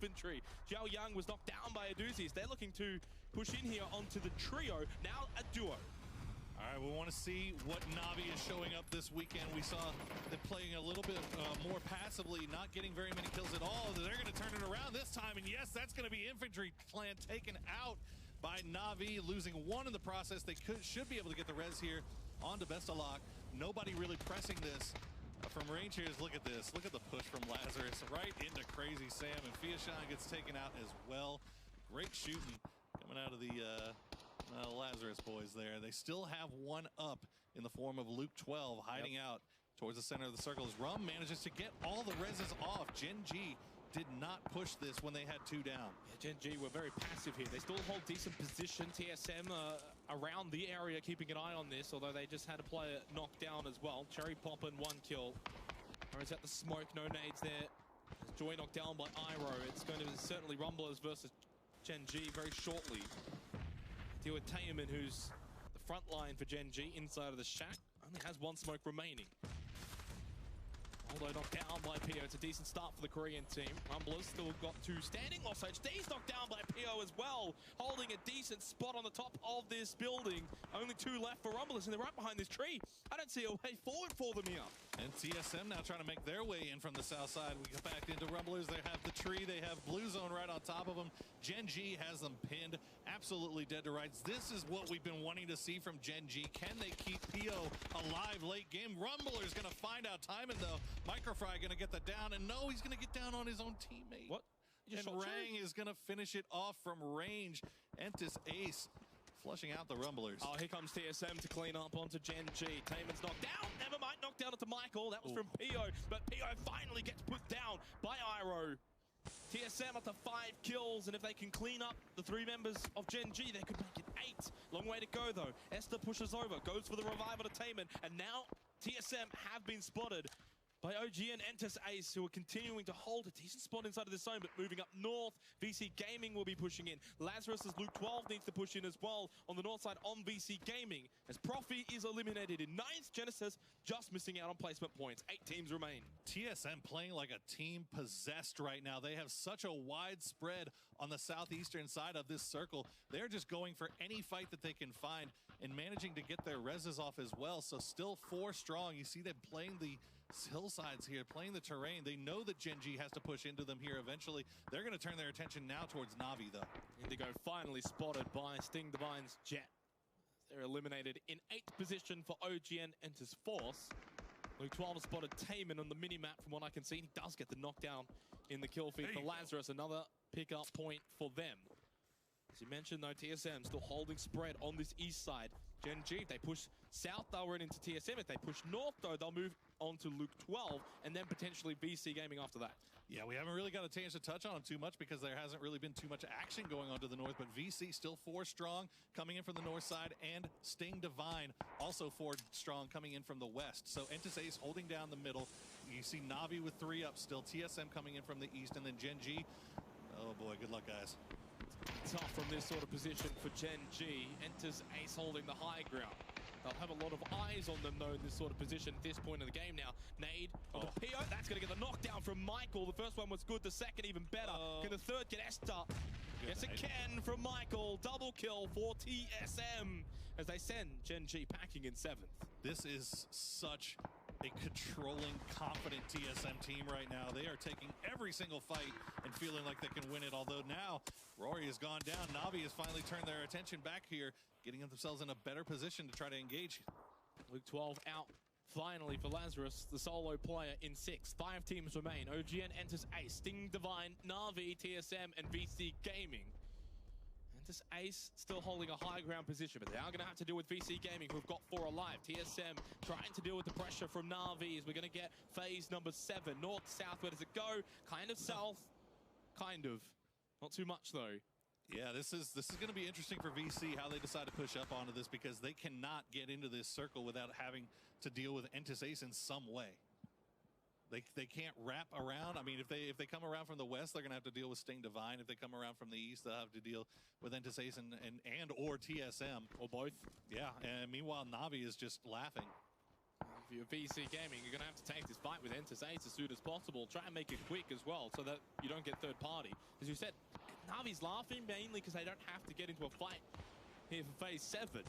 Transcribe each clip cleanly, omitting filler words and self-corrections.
infantry. Zhao Yang was knocked down by Aduzis. They're looking to push in here onto the trio. Now a duo. All right, we want to see what Na'Vi is showing up this weekend. We saw them playing a little bit more passively, not getting very many kills at all. They're going to turn it around this time, and yes, that's going to be infantry clan taken out by Na'Vi, losing one in the process. They should be able to get the res here onto Bestalok. Nobody really pressing this from range here. Look at this. Look at the push from Lazarus right into Crazy Sam, and Fiashan gets taken out as well. Great shooting coming out of the Lazarus boys there. They still have one up in the form of Luke 12 hiding out towards the center of the circle as Rum manages to get all the reses off. Gen G did not push this when they had two down. Yeah, Gen G were very passive here. They still hold decent position. TSM around the area keeping an eye on this, although they just had a player knocked down as well. Cherry popping, one kill. Or is that the smoke? No nades there. Joy knocked down by Iroh. It's going to be certainly Rumblers versus Gen G very shortly. Deal with Taemin, who's the front line for Gen G inside of the shack. Only has one smoke remaining. Although knocked down by Pio, it's a decent start for the Korean team. Rumblers still got two standing. Also, HD's knocked down by Pio as well, holding a decent spot on the top of this building. Only two left for Rumblers, and they're right behind this tree. I don't see a way forward for them here. And TSM now trying to make their way in from the south side. We get back into Rumblers. They have the tree. They have Blue Zone right on top of them. Gen G has them pinned. Absolutely dead to rights. This is what we've been wanting to see from Gen G. Can they keep Pio alive late game? Rumblers going to find out. Timing, though. Microfry going to get that down. And no, he's going to get down on his own teammate. What? And Rang is going to finish it off from range. Entis Ace flushing out the Rumblers. Oh, here comes TSM to clean up onto Gen G. Taemin's knocked down. Never mind, knocked down into Michael. That was from Pio, but Pio finally gets put down by Iroh. TSM up to 5 kills, and if they can clean up the 3 members of Gen G, they could make it 8. Long way to go, though. Esther pushes over, goes for the revival to Taemin, and now TSM have been spotted by OG and Entis Ace, who are continuing to hold a decent spot inside of this zone, but moving up north. VC Gaming will be pushing in. Lazarus as Luke 12 needs to push in as well on the north side on VC Gaming, as Profi is eliminated in 9th. Genesis just missing out on placement points. 8 teams remain. TSM playing like a team possessed right now. They have such a wide spread on the southeastern side of this circle. They're just going for any fight that they can find and managing to get their reses off as well. So still 4 strong. You see them playing the hillsides here, playing the terrain. They know that Gen G has to push into them here eventually. They're going to turn their attention now towards Na'Vi, though. Indigo finally spotted by Sting Divine's Jet. They're eliminated in 8th position for OGN enters Force. Luke 12 has spotted Taemin on the mini-map from what I can see. He does get the knockdown in the kill feed for Lazarus. Another pick-up point for them. As you mentioned, though, TSM still holding spread on this east side. Gen G, if they push south, they'll run into TSM. If they push north, though, they'll move on to Luke 12 and then potentially VC Gaming after that. Yeah, we haven't really got a chance to touch on them too much because there hasn't really been too much action going on to the north, but VC still 4 strong coming in from the north side, and Sting Divine also 4 strong coming in from the west. So Entis Ace holding down the middle. You see Na'Vi with 3 up still, TSM coming in from the east, and then Gen G. Oh boy, good luck, guys. Tough from this sort of position for Gen G. Enters Ace holding the high ground. They'll have a lot of eyes on them, though, in this sort of position at this point of the game now. Nade on the Pio. That's going to get the knockdown from Michael. The first one was good. The second even better. Can the third get Esther? Yes, it can from Michael. Double kill for TSM as they send Gen G packing in 7th. This is such a controlling, confident TSM team right now. They are taking every single fight and feeling like they can win it, although now Rory has gone down. Na'Vi has finally turned their attention back here, getting themselves in a better position to try to engage. Luke 12 out finally for Lazarus, the solo player in 6th. 5 teams remain. OGN enters Ace, Sting Divine, Na'Vi, TSM, and VC Gaming. And this Ace still holding a high ground position, but they are going to have to deal with VC Gaming, who've got 4 alive. TSM trying to deal with the pressure from Na'Vi as we're going to get phase number 7. North, south, where does it go? Kind of south, kind of. Not too much, though. Yeah, this is going to be interesting for VC, how they decide to push up onto this, because they cannot get into this circle without having to deal with Entis Ace in some way. They can't wrap around. I mean, if they come around from the west, they're going to have to deal with Sting Divine. If they come around from the east, they'll have to deal with Entis Ace and or TSM. Or both. Yeah, and meanwhile, Na'Vi is just laughing. If you're VC Gaming, you're going to have to take this fight with Entis Ace as soon as possible. Try and make it quick as well so that you don't get third party. As you said, Navi's laughing mainly because they don't have to get into a fight here for phase 7.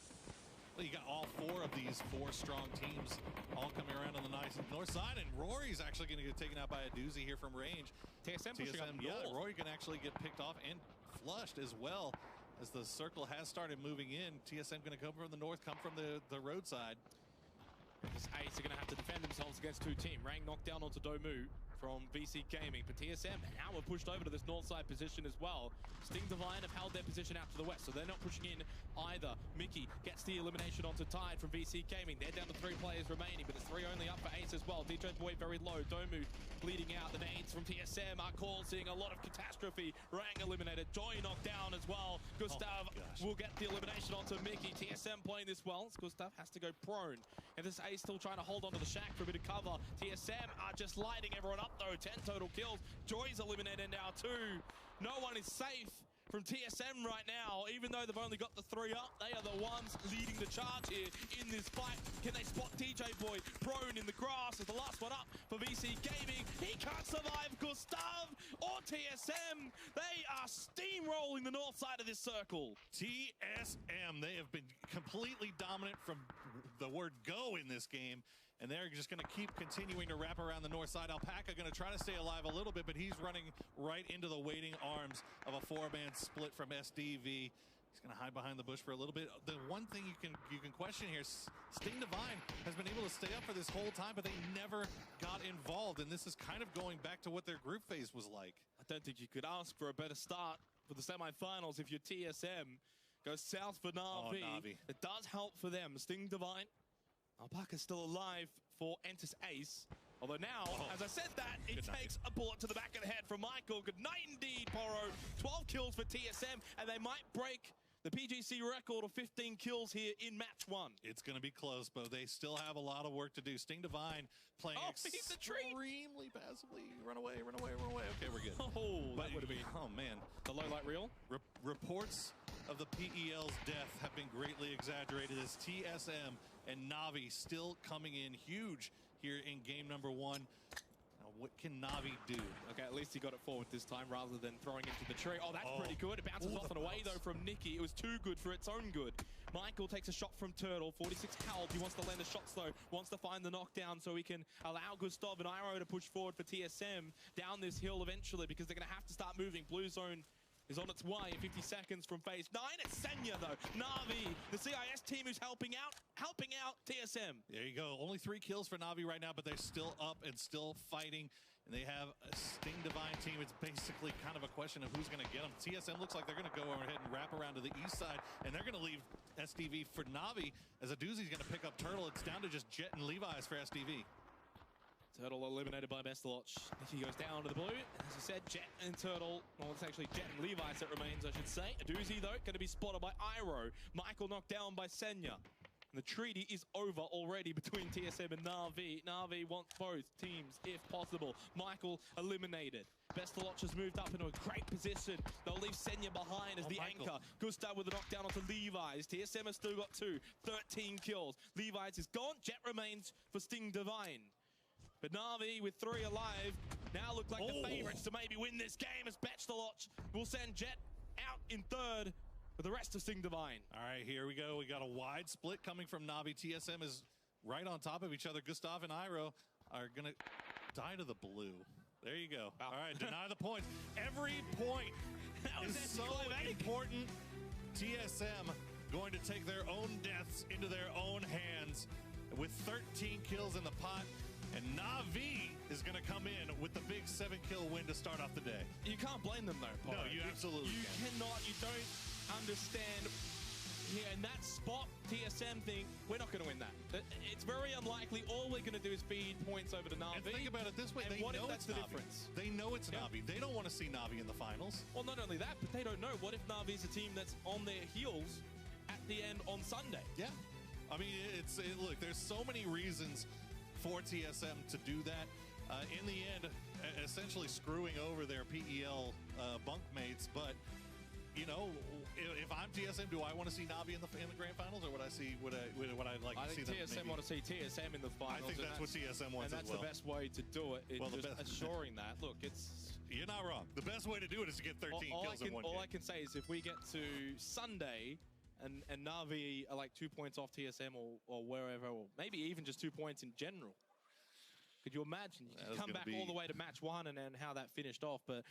Well, you got all 4 of these 4 strong teams all coming around on the nice north side, and Rory's actually going to get taken out by a doozy here from range. TSM pushing up yeah, north. Rory can actually get picked off and flushed as well as the circle has started moving in. TSM going to come from the north, come from the roadside. This Ace are going to have to defend themselves against 2 teams. Rang knocked down onto Domu from VC Gaming, but TSM now have pushed over to this north side position as well. Sting Divine have held their position out to the west, so they're not pushing in either. Mickey gets the elimination onto Tide from VC Gaming. They're down to 3 players remaining, but it's 3 only up for Ace as well. DJ Boy very low. Domu bleeding out. The nades from TSM are causing a lot of catastrophe. Rang eliminated. Joy knocked down as well. Gustav will get the elimination onto Mickey. TSM playing this well. Gustav has to go prone. And this Ace still trying to hold onto the shack for a bit of cover. TSM are just lighting everyone up though. 10 total kills. Joy's eliminated now too. No one is safe from TSM right now, even though they've only got the 3 up. They are the ones leading the charge here in this fight. Can they spot DJ Boy prone in the grass as the last one up for VC Gaming? He can't survive Gustav or TSM. They are steamrolling the north side of this circle. TSM, they have been completely dominant from the word go in this game, and they're just going to keep continuing to wrap around the north side. Alpaca going to try to stay alive a little bit, but he's running right into the waiting arms of a 4-man split from SDV. He's going to hide behind the bush for a little bit. The one thing you can question here, Sting Divine has been able to stay up for this whole time, but they never got involved, and this is kind of going back to what their group phase was like. I don't think you could ask for a better start for the semifinals if you're TSM. Goes south for Na'Vi. Oh, Na'Vi. It does help for them. Sting Divine. Alpaca's still alive for Entis Ace. Although now, as I said that, it takes a bullet to the back of the head from Michael. Good night indeed, Poro. 12 kills for TSM, and they might break the PGC record of 15 kills here in match 1. It's going to be close, but they still have a lot of work to do. Sting Divine playing extremely passively. Run away, run away, run away. Okay, we're good. Oh, that would have been... Oh, man. The low light reel? Reports of the PEL's death have been greatly exaggerated as TSM and Na'Vi still coming in huge here in game number 1. Now, what can Na'Vi do? Okay, at least he got it forward this time rather than throwing into the tree. Oh, that's pretty good. It bounces off and away, though, from Nikki. It was too good for its own good. Michael takes a shot from Turtle. 46 health. He wants to land the shots, though. Wants to find the knockdown so he can allow Gustav and Iroh to push forward for TSM down this hill eventually, because they're going to have to start moving. Blue zone is on its way in 50 seconds from phase 9. It's Senya, though. Na'Vi, the CIS team who's helping out TSM. There you go. Only 3 kills for Na'Vi right now, but they're still up and still fighting. And they have a Sting Divine team. It's basically kind of a question of who's going to get them. TSM looks like they're going to go ahead and wrap around to the east side, and they're going to leave SDV for Na'Vi, as a doozy's going to pick up Turtle. It's down to just Jet and Levi's for SDV. Turtle eliminated by Bestaloch. Nikki goes down to the blue. And as I said, Jet and Turtle, well, it's actually Jet and Levi's that remains, I should say. A doozy, though, going to be spotted by Iroh. Michael knocked down by Senya. And the treaty is over already between TSM and Na'Vi. Na'Vi wants both teams, if possible. Michael eliminated. Bestaloch has moved up into a great position. They'll leave Senya behind as the anchor. Gustav with a knockdown onto Levi's. TSM has still got 2. 13 kills. Levi's is gone. Jet remains for Sting Divine. But Na'Vi, with 3 alive, now look like the favorites to maybe win this game, as Bestaloch will send Jet out in 3rd for the rest of Sting Divine. All right, here we go. We got a wide split coming from Na'Vi. TSM is right on top of each other. Gustav and Iroh are going to die to the blue. There you go. Wow. All right, deny the points. Every point is so important. TSM going to take their own deaths into their own hands with 13 kills in the pot. And Na'Vi is going to come in with the big 7-kill win to start off the day. You can't blame them, though, Paul. No, you absolutely cannot. You don't understand. Here in that spot, TSM think, we're not going to win that. It's very unlikely. All we're going to do is feed points over to Na'Vi. And think about it this way. And what if that's the difference? They know it's Na'Vi. They don't want to see Na'Vi in the finals. Well, not only that, but they don't know. What if Na'Vi's a team that's on their heels at the end on Sunday? Yeah. I mean, look, there's so many reasons for TSM to do that. In the end, essentially screwing over their PEL bunkmates, but you know, if I'm TSM, do I want to see Navi in the grand finals, or would I like to see them? I think TSM want to see TSM in the finals. I think that's what TSM wants as well. And that's the best way to do it. Just assuring that. Look, you're not wrong. The best way to do it is to get 13 kills in one game. All I can say is if we get to Sunday and Navi are like 2 points off TSM or wherever, or maybe even just 2 points in general. Could you imagine? You could come back all the way to match 1 and how that finished off. But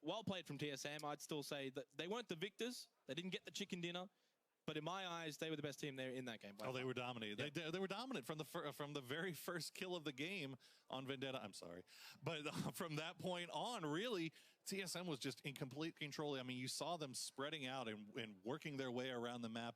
well played from TSM. I'd still say that they weren't the victors. They didn't get the chicken dinner. But in my eyes, they were the best team there in that game. Oh, they were dominated. Yeah. They were dominant from the very first kill of the game on Vendetta. I'm sorry. But from that point on, really, TSM was just in complete control. I mean, you saw them spreading out and working their way around the map.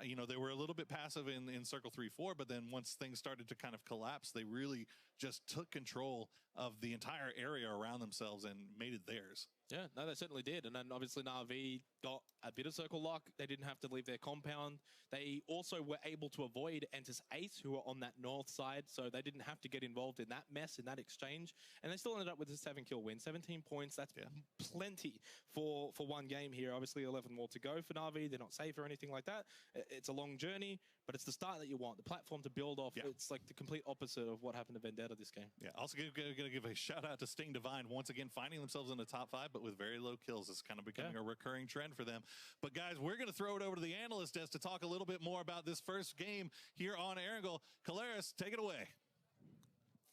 You know, they were a little bit passive in Circle 3-4, but then once things started to kind of collapse, they really just took control of the entire area around themselves and made it theirs. Yeah, no, they certainly did. And then obviously Na'Vi got a bit of circle lock. They didn't have to leave their compound. They also were able to avoid Entis Ace, who were on that north side, so they didn't have to get involved in that mess, in that exchange. And they still ended up with a 7-kill win. 17 points, that's plenty for one game here. Obviously 11 more to go for Na'Vi. They're not safe or anything like that. It's a long journey, but it's the start that you want. The platform to build off, it's like the complete opposite of what happened to Vendetta this game. Yeah, also going to give a shout out to Sting Divine, once again finding themselves in the top 5, but with very low kills. It's kind of becoming a recurring trend for them. But guys, we're going to throw it over to the analyst desk to talk a little bit more about this first game here on Erangel. Kalaris, take it away.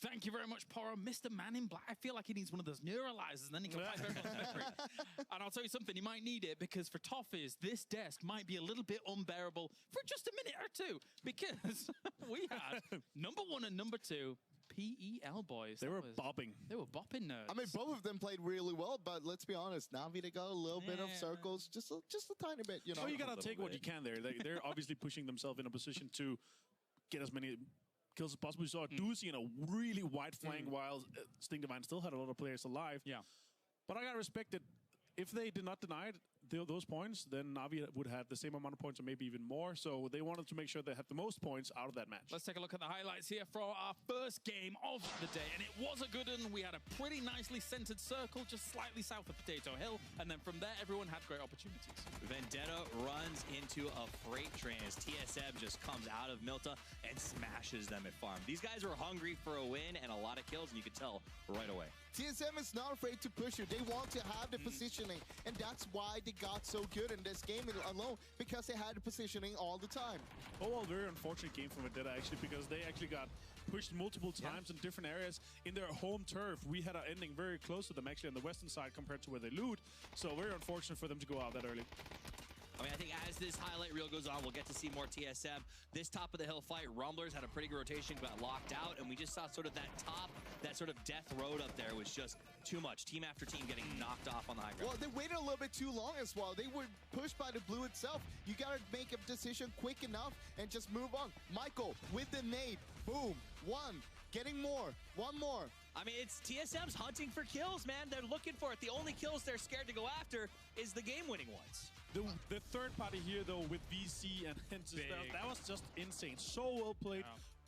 Thank you very much, Poro. Mr. Man in Black. I feel like he needs one of those neuralizers, and then he can fight everyone's memory. And I'll tell you something, he might need it, because for Toffees, this desk might be a little bit unbearable for just a minute or two, because we had number 1 and number 2 PEL boys. They were bopping. They were bopping nerds. I mean, both of them played really well, but let's be honest, Navi, they got a little bit of circles, just a tiny bit, you know. Well, you gotta take what you can there. They're obviously pushing themselves in a position to get as many kills as possible. We saw Doozy in a really wide flank while Sting Divine still had a lot of players alive. Yeah. But I gotta respect it. If they did not deny those points, then Navi would have the same amount of points or maybe even more. So they wanted to make sure they had the most points out of that match. Let's take a look at the highlights here for our first game of the day. And it was a good one. We had a pretty nicely centered circle just slightly south of Potato Hill. And then from there, everyone had great opportunities. Vendetta runs into a freight train as TSM just comes out of Milta and smashes them at farm. These guys were hungry for a win and a lot of kills, and you could tell right away. TSM is not afraid to push you. They want to have the positioning, and that's why they got so good in this game alone, because they had the positioning all the time. Oh, well, very unfortunate game for Vendetta, actually, because they actually got pushed multiple times in different areas in their home turf. We had an ending very close to them, actually, on the western side compared to where they loot. So very unfortunate for them to go out that early. I mean, I think as this highlight reel goes on, we'll get to see more TSM. This top of the hill fight, Rumblers had a pretty good rotation, got locked out, and we just saw sort of that sort of death road up there was just too much. Team after team getting knocked off on the high ground. Well, they waited a little bit too long as well. They were pushed by the blue itself. You got to make a decision quick enough and just move on. Michael with the nade. Boom. 1. Getting more. 1 more. I mean, it's TSM's hunting for kills, man. They're looking for it. The only kills they're scared to go after is the game-winning ones. The third party here, though, with VC and Hentis, that was just insane. So well played.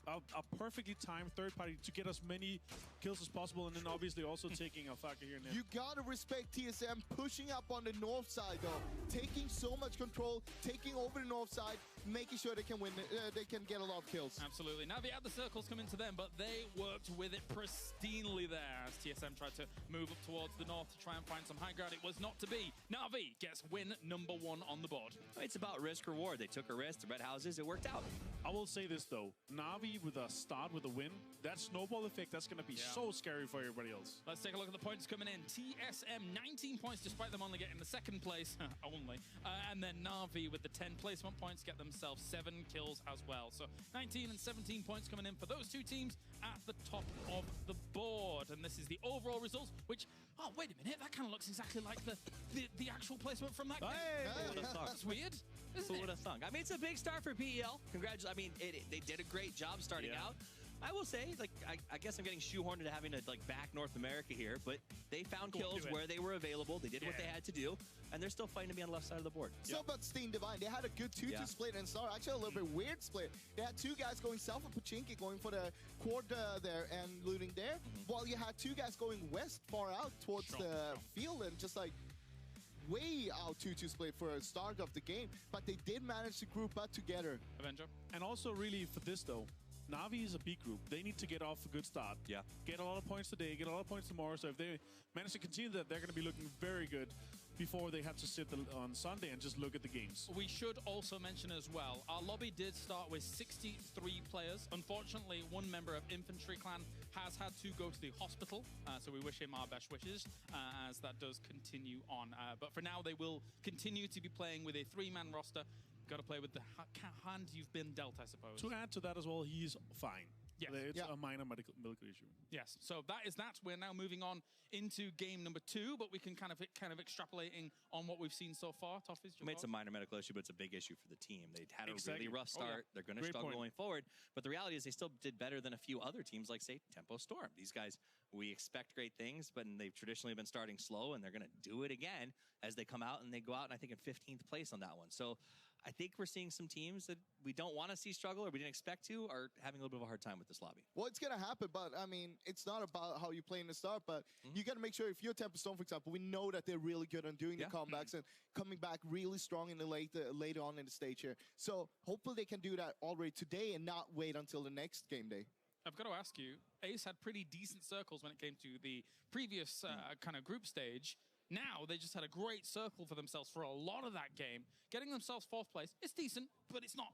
Yeah. A perfectly timed third party to get as many kills as possible, and then obviously also taking Alfaka here and there. You gotta respect TSM pushing up on the north side, though. Taking so much control, taking over the north side, making sure they can win, they can get a lot of kills. Absolutely. Now the other circles come into them, but they worked with it pristinely there as TSM tried to move up towards the north to try and find some high ground. It was not to be. Na'Vi gets win number 1 on the board. It's about risk-reward. They took a risk, the red houses, it worked out. I will say this, though. Na'Vi with a start with a win, that snowball effect, that's going to be so scary for everybody else. Let's take a look at the points coming in. TSM, 19 points, despite them only getting the second place. Only. And then Na'Vi with the 10 placement points get themselves 7 kills as well. So 19 and 17 points coming in for those two teams at the top of the board. And this is the overall results, which, oh, wait a minute, that kind of looks exactly like the actual placement from that game. Hey! That's weird. Who would have thunk? I mean, it's a big start for PEL. Congratulations. I mean, they did a great job starting out. I will say, like, I guess I'm getting shoehorned into having to, like, back North America here, but they found kills where they were available. They did what they had to do, and they're still fighting to be on the left side of the board. So about Sting Divine, they had a good 2-2 split and start. Actually, a little bit weird split. They had 2 guys going south of Pachinki, going for the quad there and looting there, while you had 2 guys going west, far out towards the field, and just like, way out 2-2 split for a start of the game, but they did manage to group up together. Avenger. And also, really, for this, though, Na'Vi is a B group. They need to get off a good start. Yeah. Get a lot of points today, get a lot of points tomorrow. So if they manage to continue that, they're going to be looking very good before they have to sit on Sunday and just look at the games. We should also mention as well, our lobby did start with 63 players. Unfortunately, one member of Infantry Clan has had to go to the hospital, so we wish him our best wishes as that does continue on. But for now, they will continue to be playing with a 3-man roster. Got to play with the hand you've been dealt, I suppose. To add to that as well, he's fine. Yes. It's a minor medical issue. Yes, so that is that. We're now moving on into game number 2, but we can kind of extrapolating on what we've seen so far. Toffees, I mean, it's a minor medical issue, but it's a big issue for the team. They had a Exactly. really rough start. They're going to struggle going forward. But the reality is they still did better than a few other teams like, say, Tempo Storm. These guys, we expect great things, but they've traditionally been starting slow, and they're going to do it again as they come out, and they go out, and I think, in 15th place on that one. So I think we're seeing some teams that we don't want to see struggle or we didn't expect to are having a little bit of a hard time with this lobby. Well, it's going to happen, but I mean, it's not about how you play in the start, but you got to make sure if you're Tempo Stone, for example, we know that they're really good on doing the comebacks and coming back really strong in the later on in the stage here. So hopefully they can do that already today and not wait until the next game day. I've got to ask you, Ace had pretty decent circles when it came to the previous kind of group stage. Now, they just had a great circle for themselves for a lot of that game. Getting themselves 4th place, it's decent, but it's not,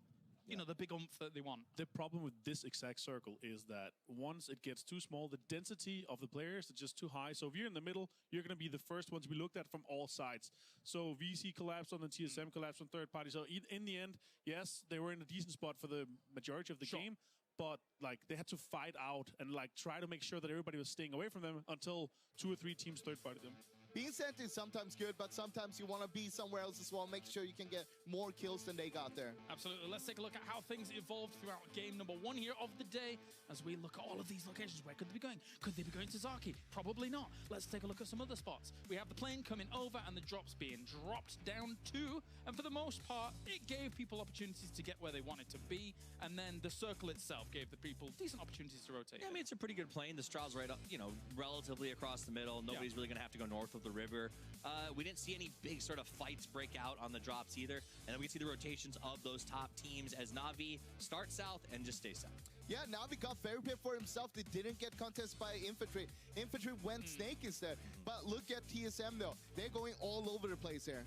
you know, the big oomph that they want. The problem with this exact circle is that once it gets too small, the density of the players is just too high. So if you're in the middle, you're going to be the first one to be looked at from all sides. So VC collapsed on the TSM, collapsed on third party. So in the end, yes, they were in a decent spot for the majority of the game. But, like, they had to fight out and, like, try to make sure that everybody was staying away from them until 2 or 3 teams third-partied them. Being sent is sometimes good, but sometimes you want to be somewhere else as well. Make sure you can get more kills than they got there. Absolutely. Let's take a look at how things evolved throughout game number 1 here of the day as we look at all of these locations. Where could they be going? Could they be going to Zaki? Probably not. Let's take a look at some other spots. We have the plane coming over and the drops being dropped down too. And for the most part, it gave people opportunities to get where they wanted to be. And then the circle itself gave the people decent opportunities to rotate. Yeah, I mean, it's a pretty good plane. The Straw's right up, you know, relatively across the middle. Nobody's really going to have to go north of the river. We didn't see any big sort of fights break out on the drops either. And then we see the rotations of those top teams as Na'Vi start south and just stay south. Yeah, Na'Vi got very big for himself. They didn't get contested by Infantry. Infantry went Snake instead. But look at TSM, though. They're going all over the place here.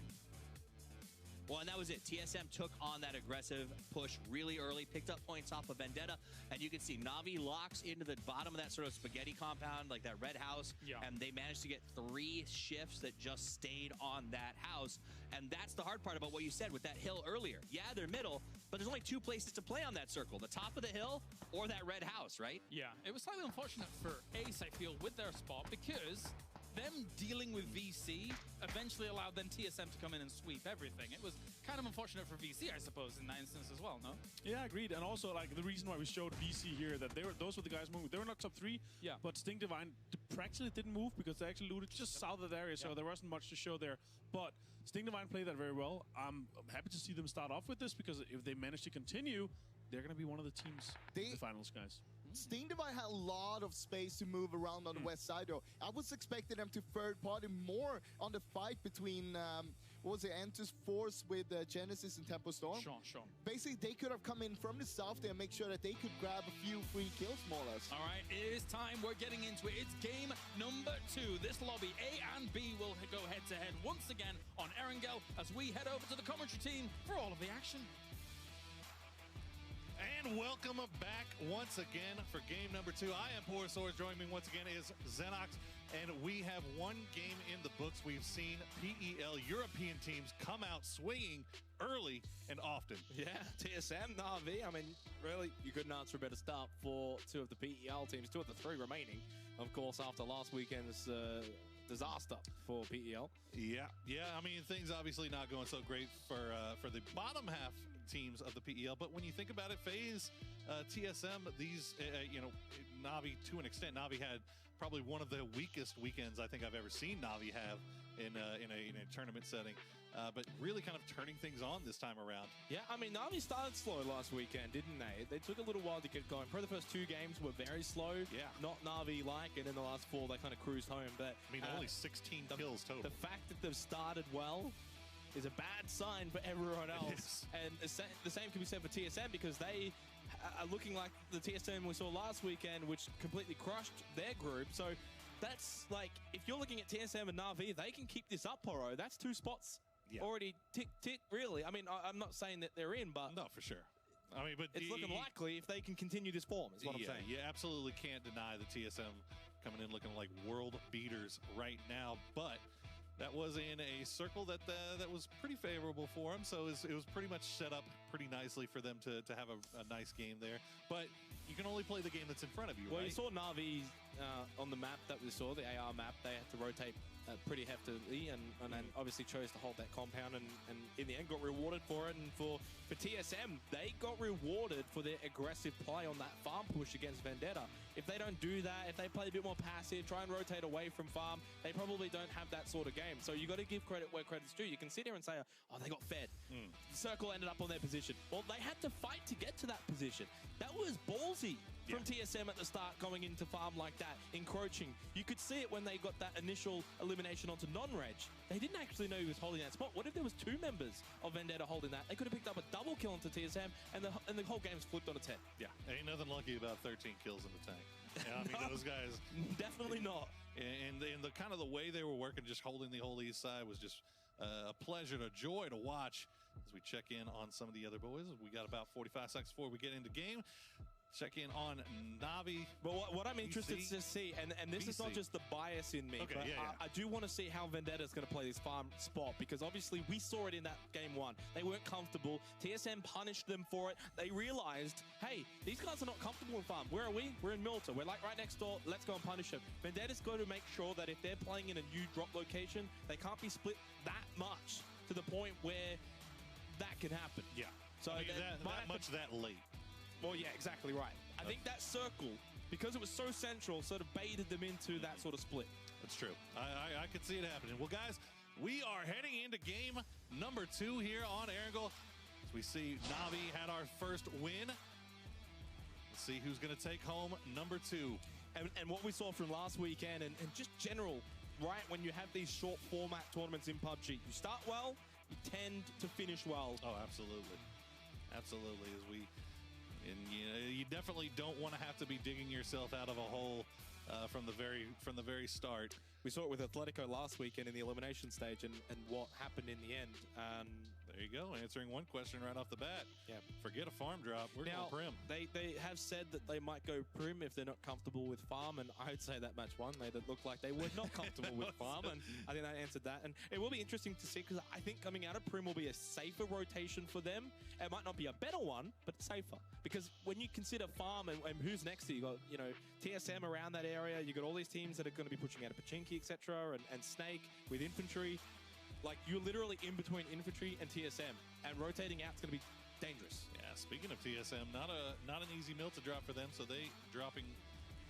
Well, and that was it. TSM took on that aggressive push really early, picked up points off of Vendetta, and you can see Na'Vi locks into the bottom of that sort of spaghetti compound, like that red house, and they managed to get 3 shifts that just stayed on that house. And that's the hard part about what you said with that hill earlier. Yeah, they're middle, but there's only 2 places to play on that circle, the top of the hill or that red house, right? Yeah, it was slightly unfortunate for Ace, I feel, with their spot because them dealing with VC eventually allowed then TSM to come in and sweep everything. It was kind of unfortunate for VC, I suppose, in that instance as well, no? Yeah, agreed. And also, like, the reason why we showed VC here, that those were the guys moving. They were not top 3, but Sting Divine practically didn't move because they actually looted just south of the area, so there wasn't much to show there. But Sting Divine played that very well. I'm happy to see them start off with this because if they manage to continue, they're going to be one of the teams in the finals, guys. Sting Divine had a lot of space to move around on the west side, though. I was expecting them to third party more on the fight between, what was it, Antus Force with Genesis and Tempo Storm. Sure. Basically, they could have come in from the south there and make sure that they could grab a few free kills, more or less. All right, it is time. We're getting into it. It's game number 2. This lobby, A and B, will go head-to-head once again on Erangel as we head over to the commentary team for all of the action. And welcome back once again for game number 2. I am Poor Swords. Joining me once again is Xenox. And we have one game in the books. We've seen PEL European teams come out swinging early and often. Yeah, TSM, Na'Vi. I mean, really, you couldn't ask for a better start for 2 of the PEL teams, 2 of the 3 remaining, of course, after last weekend's disaster for PEL. Yeah. I mean, things obviously not going so great for the bottom half teams of the PEL, but when you think about it, FaZe, TSM, these, you know, Na'Vi to an extent, Na'Vi had probably one of the weakest weekends I think I've ever seen Na'Vi have in a tournament setting. But really kind of turning things on this time around. Yeah, I mean, Na'Vi started slow last weekend, didn't they? They took a little while to get going. Probably the first 2 games were very slow. Yeah. Not Na'Vi-like, and in the last 4, they kind of cruised home. But I mean, only 16 kills total. The fact that they've started well is a bad sign for everyone else. And the same can be said for TSM, because they are looking like the TSM we saw last weekend, which completely crushed their group. So that's like, if you're looking at TSM and Na'Vi, they can keep this up, Poro. That's 2 spots. Yeah. Already tick, really. I mean, I'm not saying that they're in, but... No, for sure. I mean, but... It's looking likely if they can continue this form, is what I'm saying. You absolutely can't deny the TSM coming in looking like world beaters right now, but that was in a circle that was pretty favorable for them, so it was pretty much set up pretty nicely for them to have a nice game there. But you can only play the game that's in front of you, well, right? You saw Na'Vi on the map that we saw, the AR map. They had to rotate pretty heftily, and then obviously chose to hold that compound, and in the end got rewarded for it. And for TSM, they got rewarded for their aggressive play on that farm push against Vendetta. If they don't do that, if they play a bit more passive, try and rotate away from farm, they probably don't have that sort of game. So you got to give credit where credit's due. You can sit here and say, oh, they got fed. The circle ended up on their position. Well, they had to fight to get to that position. That was ballsy from TSM at the start, going into farm like that, encroaching. You could see it when they got that initial elimination onto non-reg. They didn't actually know he was holding that spot. What if there was 2 members of Vendetta holding that? They could have picked up a double kill onto TSM, and the whole game's flipped on its head. Yeah, ain't nothing lucky about 13 kills in the tank. Yeah, I mean, those guys... Definitely not. And the kind of the way they were working, just holding the whole east side, was just a pleasure, a joy to watch as we check in on some of the other boys. We got about 45 seconds before we get into game. Check in on Na'Vi. But what I'm interested to see, and this is not just the bias in me, okay, but I do want to see how Vendetta's going to play this farm spot, because obviously we saw it in that game 1. They weren't comfortable. TSM punished them for it. They realized, hey, these guys are not comfortable in farm. Where are we? We're in Milta. We're like right next door. Let's go and punish them. Vendetta's got to make sure that if they're playing in a new drop location, they can't be split that much to the point where that can happen. Yeah. So I mean, that late. Well, yeah, exactly right. I think that circle, because it was so central, sort of baited them into that sort of split. That's true. I could see it happening. Well, guys, we are heading into game number 2 here on Erangel. As we see Na'Vi had our first win. Let's see who's going to take home number 2. And what we saw from last weekend, and just general, right, when you have these short format tournaments in PUBG, you start well, you tend to finish well. Oh, absolutely. Absolutely. And you definitely don't want to have to be digging yourself out of a hole from the very start. We saw it with Atletico last weekend in the elimination stage, and what happened in the end. There you go, answering one question right off the bat. Yeah. Forget a farm drop. We're going prim. They have said that they might go prim if they're not comfortable with farm, and I would say that match 1, they looked like they were not comfortable with farm, and I think that answered that. And it will be interesting to see, because I think coming out of prim will be a safer rotation for them. It might not be a better one, but it's safer. Because when you consider farm and who's next to you, got TSM around that area, you got all these teams that are going to be pushing out of Pachinki, etc., and Snake with infantry. Like, you're literally in between infantry and TSM, and rotating out is going to be dangerous. Yeah, speaking of TSM, not an easy mill to drop for them, so they dropping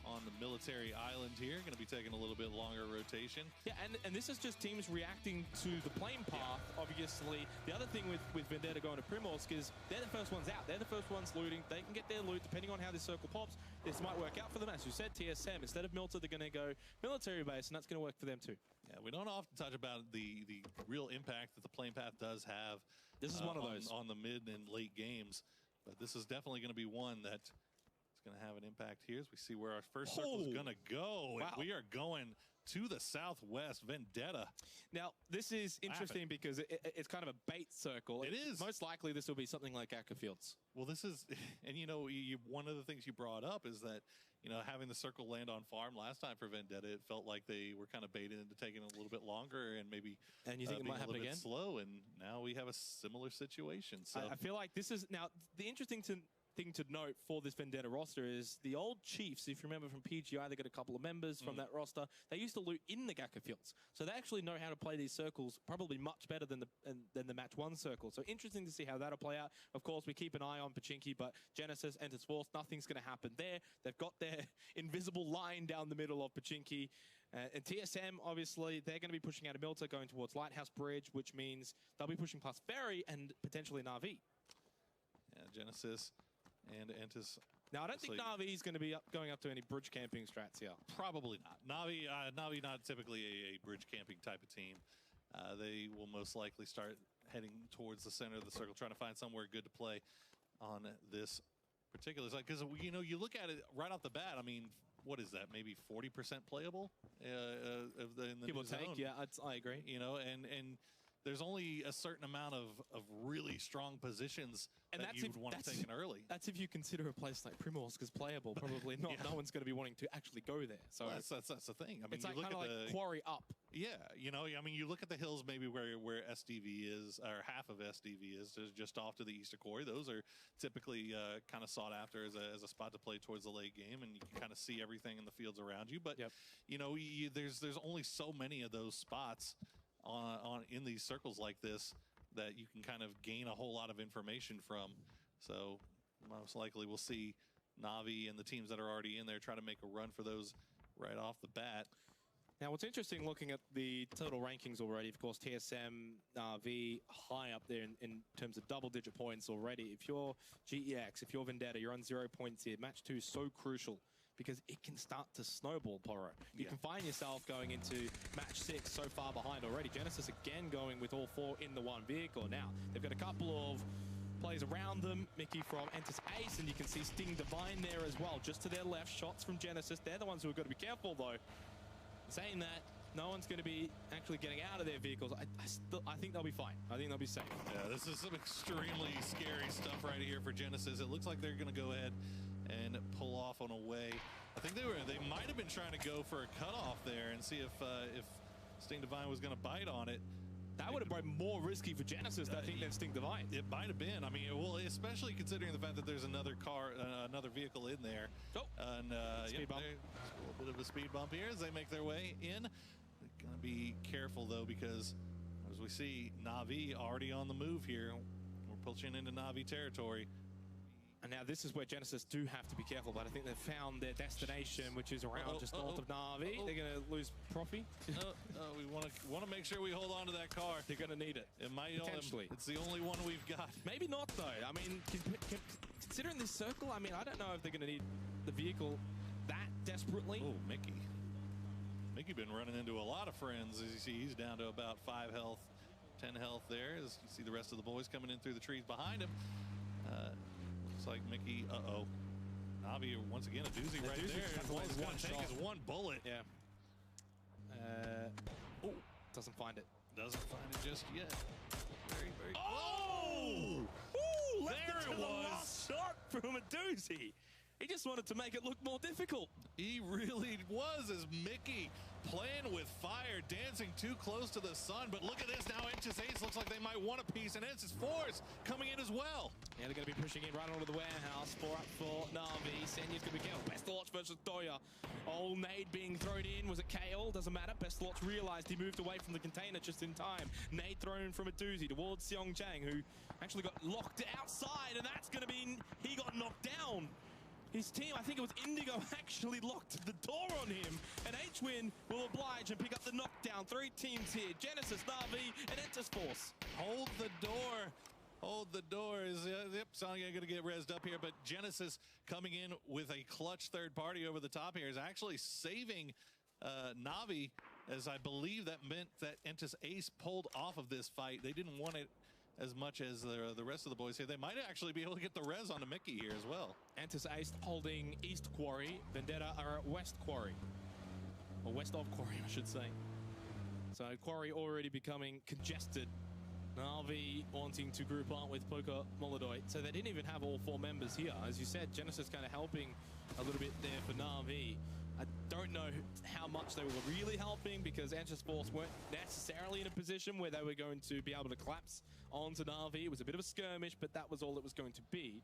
on the military island here, going to be taking a little bit longer rotation. Yeah, and this is just teams reacting to the plane path, obviously. The other thing with Vendetta going to Primorsk is they're the first ones out. They're the first ones looting. They can get their loot, depending on how this circle pops. This might work out for them. As you said, TSM, instead of Milta, they're going to go military base, and that's going to work for them too. Yeah, we don't often touch about the real impact that the plane path does have. This is one of those. On the mid and late games, but this is definitely going to be one that is going to have an impact here as we see where our first circle is going to go. Wow. We are going to the southwest, Vendetta. Now, this is interesting because it's kind of a bait circle. It is. Most likely, this will be something like Acker Fields. Well, this is, and one of the things you brought up is that, having the circle land on farm last time for Vendetta, it felt like they were kind of baited into taking a little bit longer and maybe you think it might happen again? Slow, and now we have a similar situation. So I feel like this is, now, the interesting thing to note for this Vendetta roster is the old Chiefs, if you remember from PGI, they got a couple of members from that roster. They used to loot in the Gaka fields. So they actually know how to play these circles probably much better than the match 1 circle. So interesting to see how that'll play out. Of course, we keep an eye on Pachinki, but Genesis enters fourth. Nothing's going to happen there. They've got their invisible line down the middle of Pachinki. And TSM, obviously, they're going to be pushing out of Milta, going towards Lighthouse Bridge, which means they'll be pushing past Ferry and potentially Na'Vi. Yeah, Genesis and Entis. Now, I don't think Na'Vi is going to be going up to any bridge camping strats here. Probably not. Na'Vi not typically a bridge camping type of team. They will most likely start heading towards the center of the circle, trying to find somewhere good to play on this particular side. Because, you know, you look at it right off the bat, I mean, what is that? Maybe 40% playable in the Give or new zone. take, yeah, I agree. You know, and there's only a certain amount of really strong positions and that you would want to take in early. That's if you consider a place like Primorsk as playable. Probably not. Yeah. No one's going to be wanting to actually go there. So well, that's the thing. I mean, it's like you look kind at of like Quarry up. Yeah, you know, I mean, you look at the hills maybe where SDV is, or half of SDV is, just off to the east of Quarry. Those are typically kind of sought after as a spot to play towards the late game, and you can kind of see everything in the fields around you. But you know, there's only so many of those spots on in these circles like this that you can kind of gain a whole lot of information from. So most likely we'll see Na'Vi and the teams that are already in there try to make a run for those right off the bat. Now, what's interesting looking at the total rankings already, of course, TSM, Na'Vi high up there in terms of double-digit points already. If you're GTX, if you're Vendetta, you're on 0 points here. Match 2 is so crucial because it can start to snowball, Poro. You can find yourself going into match 6 so far behind already. Genesis again going with all 4 in the one vehicle. Now, they've got a couple of players around them. Mickey from Entis Ace, and you can see Sting Divine there as well. Just to their left, shots from Genesis. They're the ones who have got to be careful, though. Saying that, no one's going to be actually getting out of their vehicles. I think they'll be fine. I think they'll be safe. Yeah, this is some extremely scary stuff right here for Genesis. It looks like they're going to go ahead and pull off on a way. I think they might have been trying to go for a cutoff there and see if Sting Divine was going to bite on it. That would have been more risky for Genesis, I think, than Sting Divine. It might have been. I mean, well, especially considering the fact that there's another car, another vehicle in there. Oh, and speed bump. A little bit of a speed bump here as they make their way in. Gonna be careful though, because as we see, Na'Vi already on the move here. We're pushing into Na'Vi territory. And now this is where Genesis do have to be careful, but I think they've found their destination, which is around just north of Na'Vi. They're going to lose Profi. We want to make sure we hold on to that car. They're going to need it. It might potentially. It's the only one we've got. Maybe not, though. I mean, considering this circle, I mean, I don't know if they're going to need the vehicle that desperately. Oh, Mickey. Mickey been running into a lot of friends. As you see, he's down to about 5 health, 10 health there. As you see the rest of the boys coming in through the trees behind him. Looks like Mickey, Na'Vi once again a doozy right there. All he's going to take is one bullet. Yeah. Doesn't find it. Doesn't find it just yet. Very, very. Oh! Ooh, there it was. Last shot from a doozy. He just wanted to make it look more difficult. He really was, as Mickey playing with fire, dancing too close to the sun. But look at this now. Entis Ace looks like they might want a piece, and Entis Force coming in as well. Yeah, they're going to be pushing in right onto the warehouse. 4 up for Na'Vi. Senya's going to be careful. Pestilotch versus Doya. Oh, nade being thrown in. Was it KO? Doesn't matter. Pestilotch realized he moved away from the container just in time. Nade thrown from a doozy towards Seong Chang, who actually got locked outside, and that's going to be... He got knocked down. His team, I think it was Indigo, actually locked the door on him. And H-Win will oblige and pick up the knockdown. 3 teams here. Genesis, Na'Vi, and Entis Force. Hold the door. Hold the doors. Yep, Sonya going to get rezzed up here, but Genesis coming in with a clutch third party over the top here is actually saving Na'Vi, as I believe that meant that Entis Ace pulled off of this fight. They didn't want it as much as the rest of the boys here. They might actually be able to get the res onto Mickey here as well. Entis Ace holding East Quarry. Vendetta are at West Quarry. Or west of Quarry, I should say. So Quarry already becoming congested. Na'Vi wanting to group up with Poker Molodoy. So they didn't even have all 4 members here. As you said, Genesis kind of helping a little bit there for Na'Vi. I don't know how much they were really helping, because Entis Force weren't necessarily in a position where they were going to be able to collapse onto Na'Vi. It was a bit of a skirmish, but that was all it was going to be.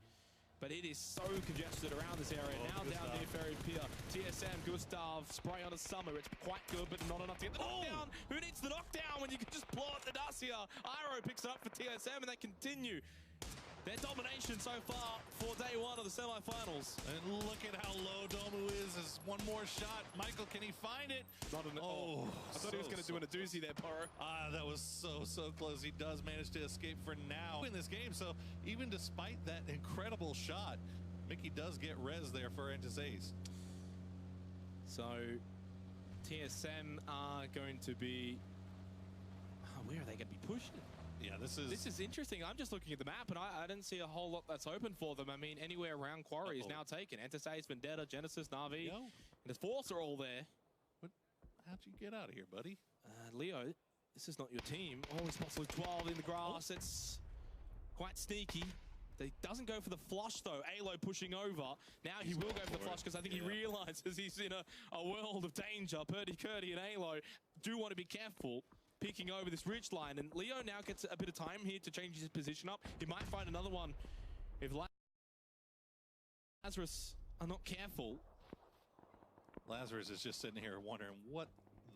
But it is so congested around this area. Now down near Ferry Pier. TSM, Gustav, spray on a Summer. It's quite good, but not enough to get the knockdown. Who needs the knockdown when you can just blow up the dust here? Iroh picks it up for TSM, and they continue. their domination so far for day one of the semifinals. And look at how low Domu is. As one more shot. Michael, can he find it? Not an, oh, I thought he was going to do a doozy there, Poro. That was so close. He does manage to escape for now in this game. So even despite that incredible shot, Mickey does get res there for Entis Ace. So TSM are going to be... where are they going to be pushing? Yeah, this is interesting. I'm just looking at the map, and I didn't see a whole lot that's open for them. I mean, anywhere around Quarry is now taken. Entis Ace, Vendetta, Genesis, Na'Vi, and the Force are all there. How'd you get out of here, buddy? Leo, this is not your team. Oh, he's possibly 12 in the grass. It's quite sneaky. He doesn't go for the flush, though. Alo pushing over. Now he will go for the flush because I think he realizes he's in a world of danger. Purdy, Curdy, and Alo do want to be careful peeking over this ridge line. And Leo now gets a bit of time here to change his position up. He might find another one if Lazarus are not careful. Lazarus is just sitting here wondering, what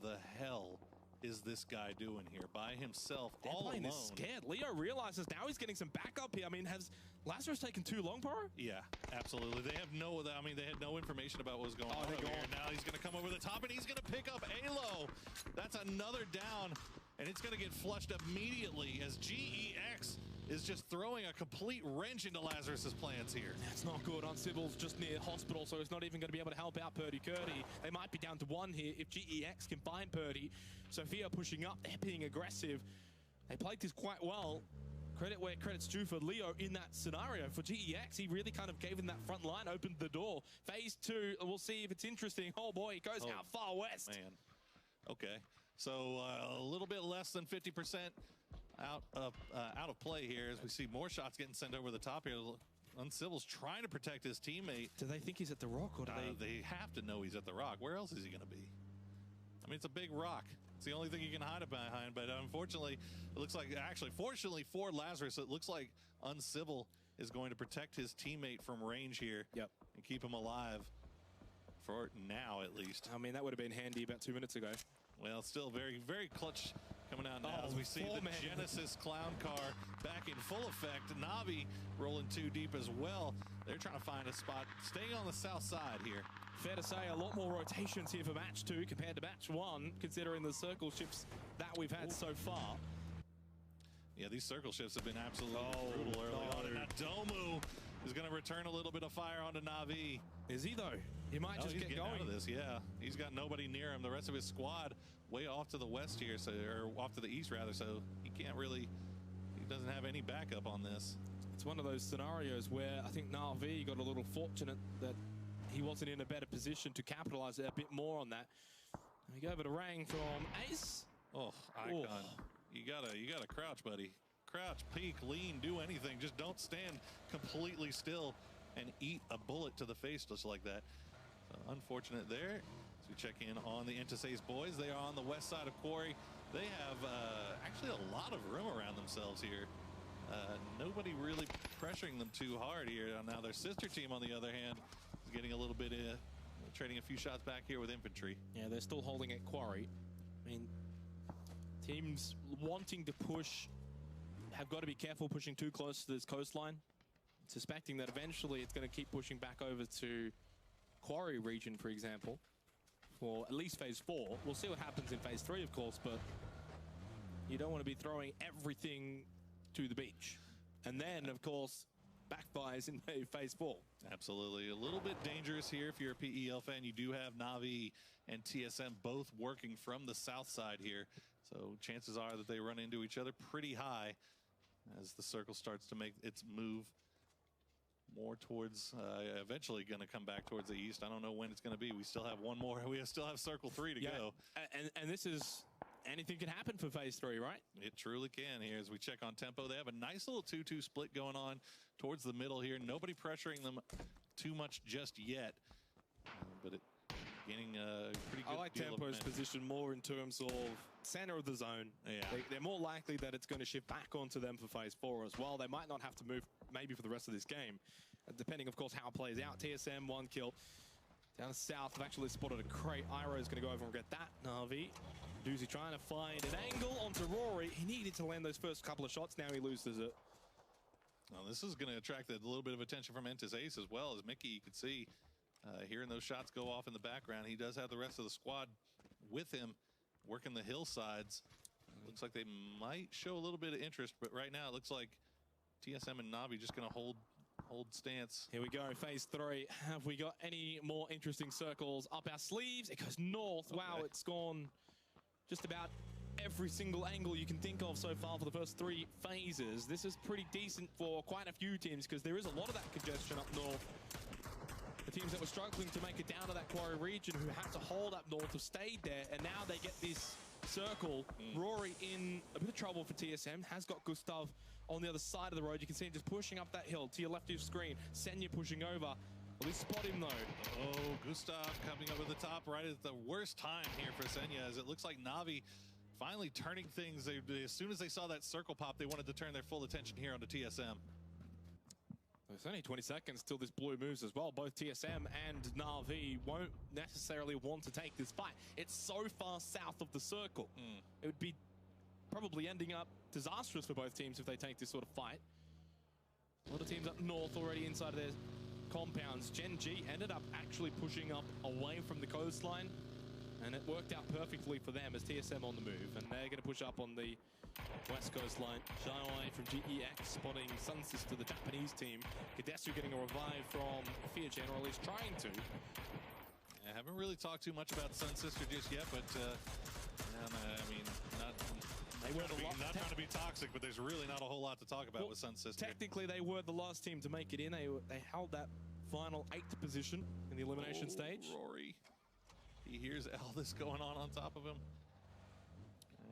the hell is this guy doing here by himself, all alone? Is scared. Leo realizes now he's getting some backup here. I mean, has Lazarus taken too long, Poro? Yeah, absolutely. They have they had no information about what was going on over here. Now he's going to come over the top, and he's going to pick up Alo. That's another down, and it's going to get flushed immediately as GEX is just throwing a complete wrench into Lazarus's plans here. That's not good. Uncivil's just near hospital, so he's not even going to be able to help out Purdy Curdy. They might be down to one here if GEX can find Purdy. Sophia pushing up, they're being aggressive. They played this quite well. Credit where credit's due for Leo in that scenario. For GEX, he really kind of gave him that front line, opened the door. Phase 2, we'll see if it's interesting. Oh boy, it goes out far west. Man, okay. So a little bit less than 50% out of play here as we see more shots getting sent over the top here. Uncivil's trying to protect his teammate. Do they think he's at the rock, or do they have to know he's at the rock? Where else is he going to be? I mean, it's a big rock. It's the only thing you can hide it behind, but unfortunately, it looks like, actually, fortunately for Lazarus, it looks like Uncivil is going to protect his teammate from range here. Yep. And keep him alive for now, at least. I mean, that would have been handy about 2 minutes ago. Well, still very clutch coming out now as we see the Genesis clown car back in full effect. Na'Vi rolling too deep as well. They're trying to find a spot, staying on the south side here. Fair to say, a lot more rotations here for match 2 compared to match 1, considering the circle shifts that we've had so far. Yeah, these circle shifts have been absolutely brutal early on. And now Domu is going to return a little bit of fire onto Na'Vi. Is he, though? He might just get going. Out of this, yeah. He's got nobody near him. The rest of his squad way off to the west here, or off to the east, rather, so he can't really, he doesn't have any backup on this. It's one of those scenarios where I think Na'Vi got a little fortunate that he wasn't in a better position to capitalize a bit more on that. We go over to Rang from Ace. Oh, Icon. You gotta crouch, buddy. Crouch, peek, lean, do anything. Just don't stand completely still and eat a bullet to the face just like that. So unfortunate there. As we check in on the Entis Ace boys, they are on the west side of Quarry. They have actually a lot of room around themselves here. Nobody really pressuring them too hard here. Now their sister team, on the other hand, is getting a little bit trading a few shots back here with infantry. Yeah, they're still holding at Quarry. I mean, teams wanting to push have got to be careful pushing too close to this coastline, suspecting that eventually it's going to keep pushing back over to Quarry region, for example, for at least phase 4. We'll see what happens in phase 3, of course, but you don't want to be throwing everything to the beach. And then, of course, backfires in phase 4. Absolutely. A little bit dangerous here if you're a PEL fan. You do have Na'Vi and TSM both working from the south side here. So chances are that they run into each other pretty high as the circle starts to make its move more towards, eventually going to come back towards the east. I don't know when it's going to be. We still have one more. We still have circle 3 to go. And this is, anything can happen for phase 3, right? It truly can here as we check on tempo. They have a nice little 2-2 split going on towards the middle here. Nobody pressuring them too much just yet. But it getting a pretty good I like Tempo's position more in terms of center of the zone. Yeah. They're more likely that it's going to shift back onto them for phase 4 as well. They might not have to move maybe for the rest of this game, depending, of course, how it plays out. TSM, 1 kill. Down south, I've actually spotted a crate. Iroh is going to go over and get that. Na'Vi. Doozy trying to find an angle onto Rory. He needed to land those first couple of shots. Now he loses it. Well, this is going to attract a little bit of attention from Entis Ace as well. As Mickey, you can see, hearing those shots go off in the background. He does have the rest of the squad with him, working the hillsides. Looks like they might show a little bit of interest, but right now it looks like TSM and Navi just going to hold stance. Here we go, phase 3. Have we got any more interesting circles up our sleeves? It goes north. Okay. Wow, it's gone just about every single angle you can think of so far for the first 3 phases. This is pretty decent for quite a few teams because there is a lot of that congestion up north. The teams that were struggling to make it down to that quarry region, who had to hold up north, have stayed there, and now they get this circle. Rory in a bit of trouble for TSM, has got Gustav on the other side of the road. You can see him just pushing up that hill to your left of your screen. Senya pushing over. Will he spot him though? Oh, Gustav coming up at the top right at the worst time here for Senya, as it looks like Navi finally turning things. As soon as they saw that circle pop, they wanted to turn their full attention here onto TSM. It's only 20 seconds till this blue moves as well. Both TSM and Na'Vi won't necessarily want to take this fight. It's so far south of the circle. It would be probably ending up disastrous for both teams if they take this sort of fight. A lot of teams up north already inside of their compounds. Gen G ended up actually pushing up away from the coastline, and it worked out perfectly for them as TSM on the move, and they're going to push up on the west coastline. Shy away from GEX, spotting Sun Sister, the Japanese team. Kadesu getting a revive from Fear Gen, or at least trying to. I haven't really talked too much about Sun Sister just yet, but I mean, not trying to be toxic, but there's really not a whole lot to talk about with Sun Sister. Technically, they were the last team to make it in. They held that final 8th position in the elimination stage. Rory. He hears all this going on top of him.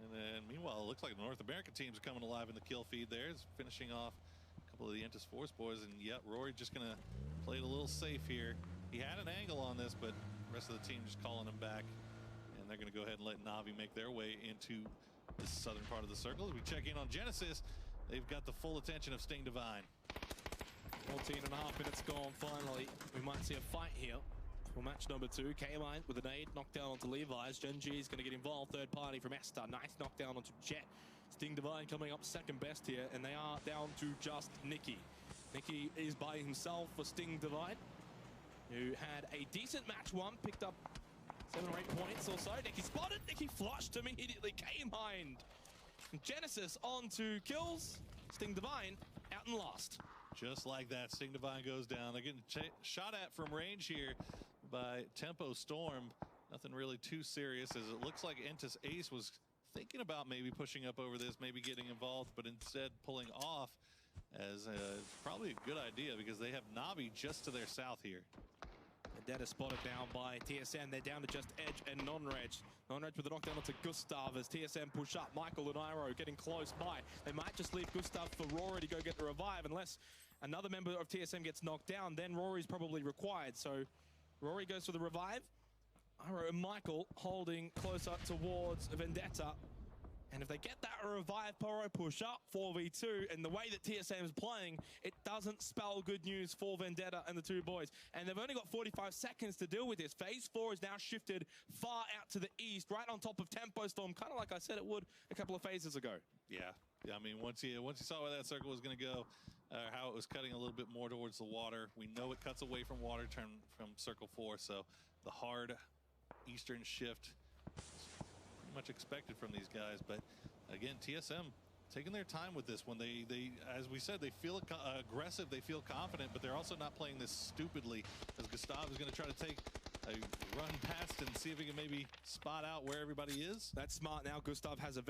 And then, meanwhile, it looks like the North American teams are coming alive in the kill feed there. It's finishing off a couple of the Entis Force boys. And yet, Rory just going to play it a little safe here. He had an angle on this, but the rest of the team just calling him back. And they're going to go ahead and let Navi make their way into the southern part of the circle. As we check in on Genesis, they've got the full attention of Sting Divine. 14.5 minutes gone finally. We might see a fight here. For match number 2, K-Mine with a nade, knocked down onto Levi's. Gen G is going to get involved. Third party from Esther. Nice knockdown onto Jet. Sting Divine coming up second best here, and they are down to just Nikki. Nikki is by himself for Sting Divine, who had a decent match 1, picked up 7 or 8 points or so. Nikki spotted. Nikki flushed him immediately. K-Mine. Genesis on to kills. Sting Divine out and lost. Just like that, Sting Divine goes down. They're getting shot at from range here by Tempo Storm. Nothing really too serious, as it looks like Entis Ace was thinking about maybe pushing up over this, maybe getting involved, but instead pulling off, as probably a good idea because they have Navi just to their south here. Vendetta spotted down by TSM. They're down to just Edge and Non-Reg. Non-Reg with a knockdown onto Gustav as TSM push up. Michael and Iro getting close by. They might just leave Gustav for Rory to go get the revive unless another member of TSM gets knocked down. Then Rory's probably required. So Rory goes for the revive. Iro and Michael holding closer towards Vendetta. And if they get that revive Poro push up 4v2, and the way that TSM is playing, it doesn't spell good news for Vendetta and the 2 boys. And they've only got 45 seconds to deal with this. Phase 4 is now shifted far out to the east, right on top of Tempo Storm, kind of like I said it would a couple of phases ago. Yeah, I mean, once you saw where that circle was going to go, how it was cutting a little bit more towards the water. We know it cuts away from water, turn from circle 4, so the hard eastern shift much expected from these guys. But again, TSM taking their time with this one. They as we said, they feel aggressive, they feel confident, but they're also not playing this stupidly, as Gustav is going to try to take a run past and see if he can maybe spot out where everybody is. That's smart. Now Gustav has a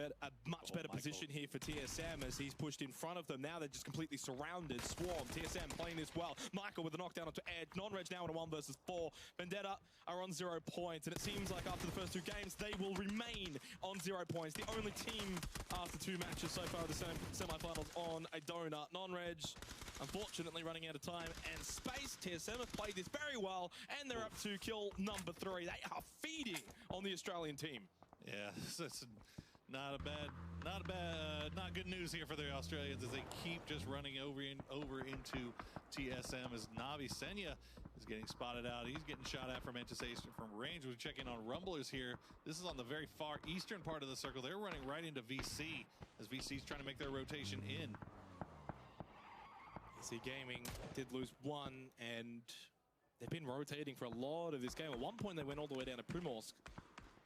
much better position here for TSM as he's pushed in front of them. Now they're just completely surrounded. Swarm. TSM playing this well. Michael with a knockdown onto Ed. Non-Reg now in a 1 versus 4. Vendetta are on 0 points, and it seems like after the first 2 games, they will remain on 0 points. The only team after 2 matches so far, the semi-finals on a donut. Non-Reg, unfortunately, running out of time and space. TSM have played this very well, and they're up to kill number 3. They are feeding on the Australian team. Yeah, that's not good news here for the Australians, as they keep just running over into TSM, as Navi Senya is getting spotted out. He's getting shot at from Entis Ace from range. We're checking on Rumblers here. This is on the very far eastern part of the circle. They're running right into VC, as VC's trying to make their rotation in. See, Gaming did lose one, and they've been rotating for a lot of this game. At one point, they went all the way down to Primorsk.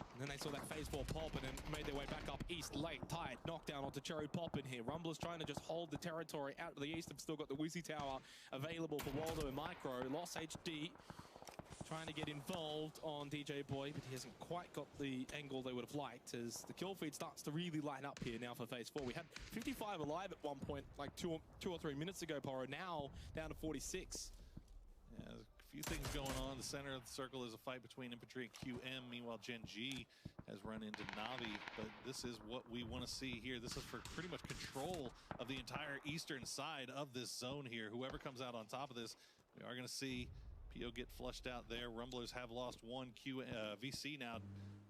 And then they saw that phase 4 pop and then made their way back up east late. Tight knockdown onto Cherry Pop in here. Rumblers trying to just hold the territory out to the east. They've still got the Wizzy Tower available for Waldo and Micro. Lost HD trying to get involved on DJ Boy, but he hasn't quite got the angle they would have liked as the kill feed starts to really line up here now for phase 4. We had 55 alive at one point, like two or 3 minutes ago, Poro. Now down to 46. Yeah, there's a few things going on. The center of the circle is a fight between Infantry and QM. Meanwhile, Gen G has run into Navi, but this is what we want to see here. This is for pretty much control of the entire eastern side of this zone here. Whoever comes out on top of this, we are going to see PO get flushed out there. Rumblers have lost one VC now,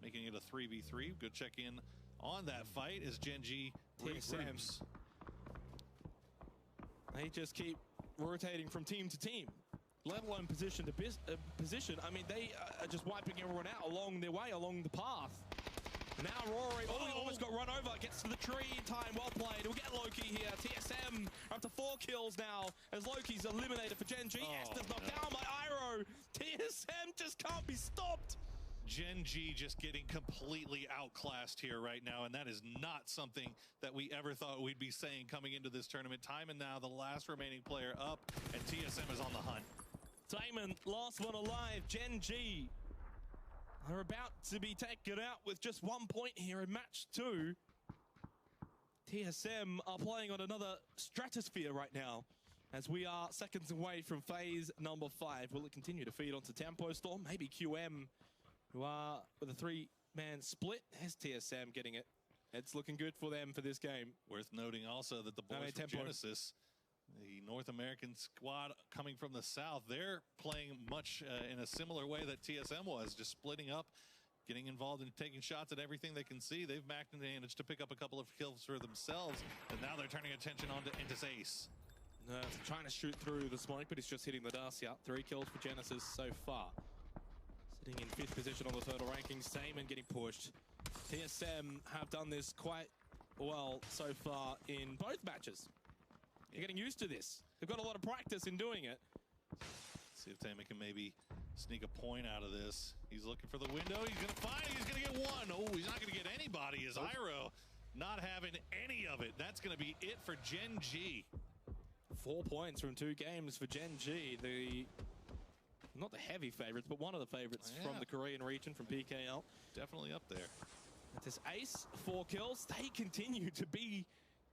making it a 3v3. Go check in on that fight as Gen G regroups. They just keep rotating from team to team, let alone position to position. I mean, they are just wiping everyone out along their way, along the path. Now Rory, he almost got run over, gets to the tree in time, well played. We'll get Loki here. TSM are up to 4 kills now as Loki's eliminated for Gen G. Esther's knocked down by Iroh. TSM just can't be stopped. Gen G just getting completely outclassed here right now, and that is not something that we ever thought we'd be saying coming into this tournament. Timon now the last remaining player up, and TSM is on the hunt. Timon, last one alive. Gen G are about to be taken out with just 1 point here in match 2. TSM are playing on another stratosphere right now as we are seconds away from phase number 5. Will it continue to feed onto Tempo Storm? Maybe QM, who are with a 3-man split. Has TSM getting it. It's looking good for them for this game. Worth noting also that the boys from Genesis, the North American squad coming from the south, they're playing much in a similar way that TSM was, just splitting up, getting involved and taking shots at everything they can see. They've managed to pick up a couple of kills for themselves, and now they're turning attention on to Entis Ace. Trying to shoot through the smoke, but he's just hitting the dust. Yeah, 3 kills for Genesis so far. Sitting in 5th position on the total rankings. Damon getting pushed. TSM have done this quite well so far in both matches. They're getting used to this. They've got a lot of practice in doing it. See if Taman can maybe sneak a point out of this. He's looking for the window. He's going to find it. He's going to get one. Oh, he's not going to get anybody as Iroh not having any of it. That's going to be it for Gen G. 4 points from 2 games for Gen G. Not the heavy favorites, but one of the favorites from the Korean region, from PKL. Definitely up there. This Ace, 4 kills. They continue to be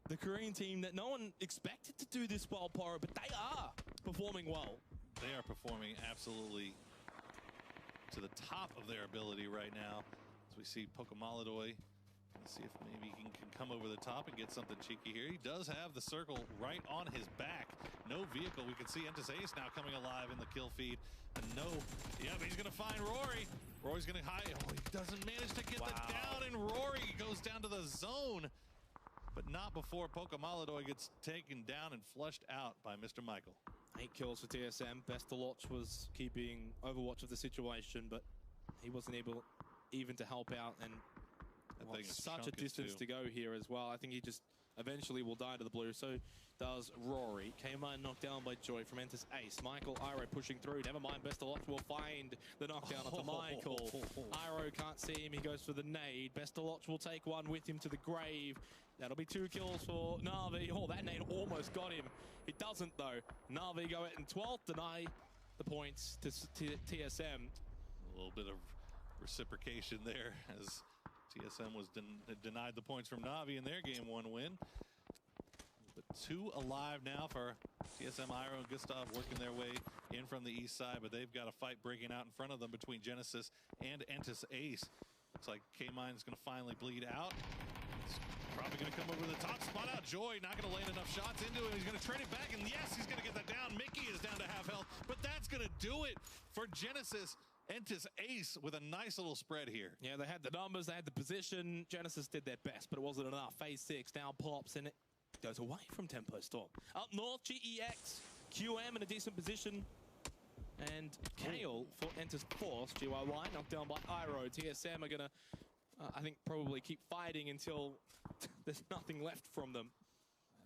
the Korean team that no one expected to do this well, Poro, but they are performing well. They are performing absolutely to the top of their ability right now. As we see Pokamaladoy, let's see if maybe he can come over the top and get something cheeky here. He does have the circle right on his back. No vehicle. We can see Entis Ace now coming alive in the kill feed. And he's going to find Rory. Rory's going to hide. Oh, he doesn't manage to get the down, and Rory goes down to the zone. But not before Pokamaladoy gets taken down and flushed out by Mr. Michael. 8 kills for TSM. Bestalotch was keeping overwatch of the situation, but he wasn't able even to help out. And such a distance to go here as well. I think he just eventually will die to the blue. So does Rory. K-Mine knocked down by Joy from Entis Ace. Michael, Iroh pushing through. Never mind, Bestalotch will find the knockdown onto Michael. Iroh can't see him. He goes for the nade. Bestalotch will take one with him to the grave. That'll be 2 kills for Na'Vi. Oh, that nade almost got him. It doesn't, though. Na'Vi go out in 12th, deny the points to TSM. A little bit of reciprocation there as TSM was denied the points from Na'Vi in their Game 1 win. But 2 alive now for TSM. Iroh and Gustav working their way in from the east side, but they've got a fight breaking out in front of them between Genesis and Entis Ace. Looks like K-Mine is going to finally bleed out. It's probably going to come over the top, spot out Joy, not going to land enough shots into him. He's going to trade it back, and yes, he's going to get that down. Mickey is down to half health, but that's going to do it for Genesis. Entis Ace with a nice little spread here. Yeah, they had the numbers, they had the position. Genesis did their best, but it wasn't enough. Phase 6 now pops, and it goes away from Tempo Storm. Up north, GEX, QM in a decent position. And Kale for Entis Force, GYY, knocked down by Iroh. TSM are going to, I think, probably keep fighting until there's nothing left from them.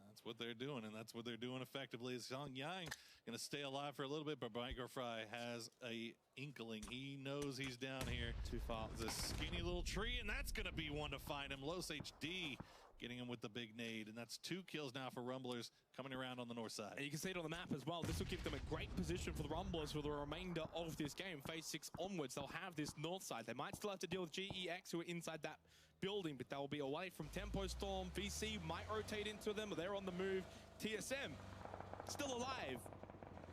That's That's what they're doing, and that's what they're doing effectively. Song Yang going to stay alive for a little bit, but Microfry has a inkling. He knows he's down here. Too far. It's a skinny little tree, and that's going to be one to find him. Los HD getting him with the big nade, and that's 2 kills now for Rumblers coming around on the north side. And you can see it on the map as well. This will give them a great position for the Rumblers for the remainder of this game. Phase 6 onwards, they'll have this north side. They might still have to deal with GEX, who are inside that building, but they'll be away from Tempo Storm. VC might rotate into them, but they're on the move. TSM still alive.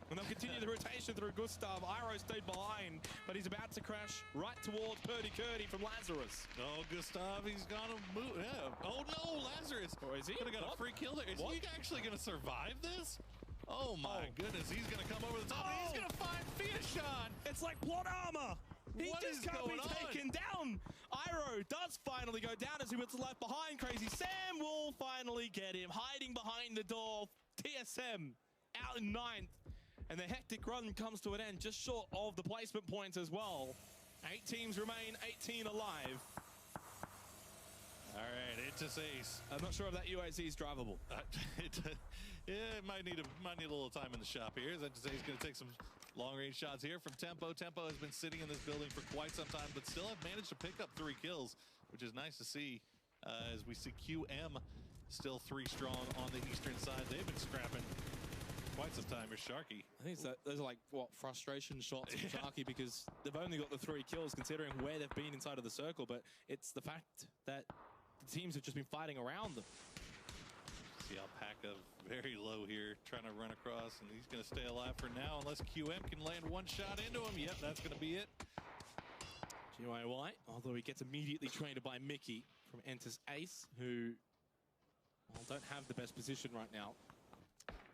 And they'll continue the rotation through Gustav. Iroh stayed behind, but he's about to crash right towards Purdy Curdy from Lazarus. Oh, Gustav, he's gonna move. Yeah. Oh no, Lazarus. Or is he? Could have got a free kill there. Is he actually gonna survive this? Oh my goodness, he's gonna come over the top. And he's gonna find Fiashan. It's like plot armor. He What just is can't be going on? taken down. Iroh does finally go down as he puts left behind. Crazy Sam will finally get him, hiding behind the door. TSM out in 9th. And the hectic run comes to an end, just short of the placement points as well. 8 teams remain, 18 alive. All right, it's ace. I'm not sure if that UAC is drivable. It might need a little time in the shop here. As he's going to take some long-range shots here from Tempo. Tempo has been sitting in this building for quite some time, but still have managed to pick up 3 kills, which is nice to see. As we see QM still 3 strong on the eastern side. They've been scrapping quite some time. Or Sharky. I think those are like, what, frustration shots from Sharky, because they've only got the 3 kills considering where they've been inside of the circle, but it's the fact that the teams have just been fighting around them. See Alpaca very low here, trying to run across, and he's going to stay alive for now unless QM can land 1 shot into him. Yep, that's going to be it. GYY, although he gets immediately trained by Mickey from Entus Ace, who don't have the best position right now.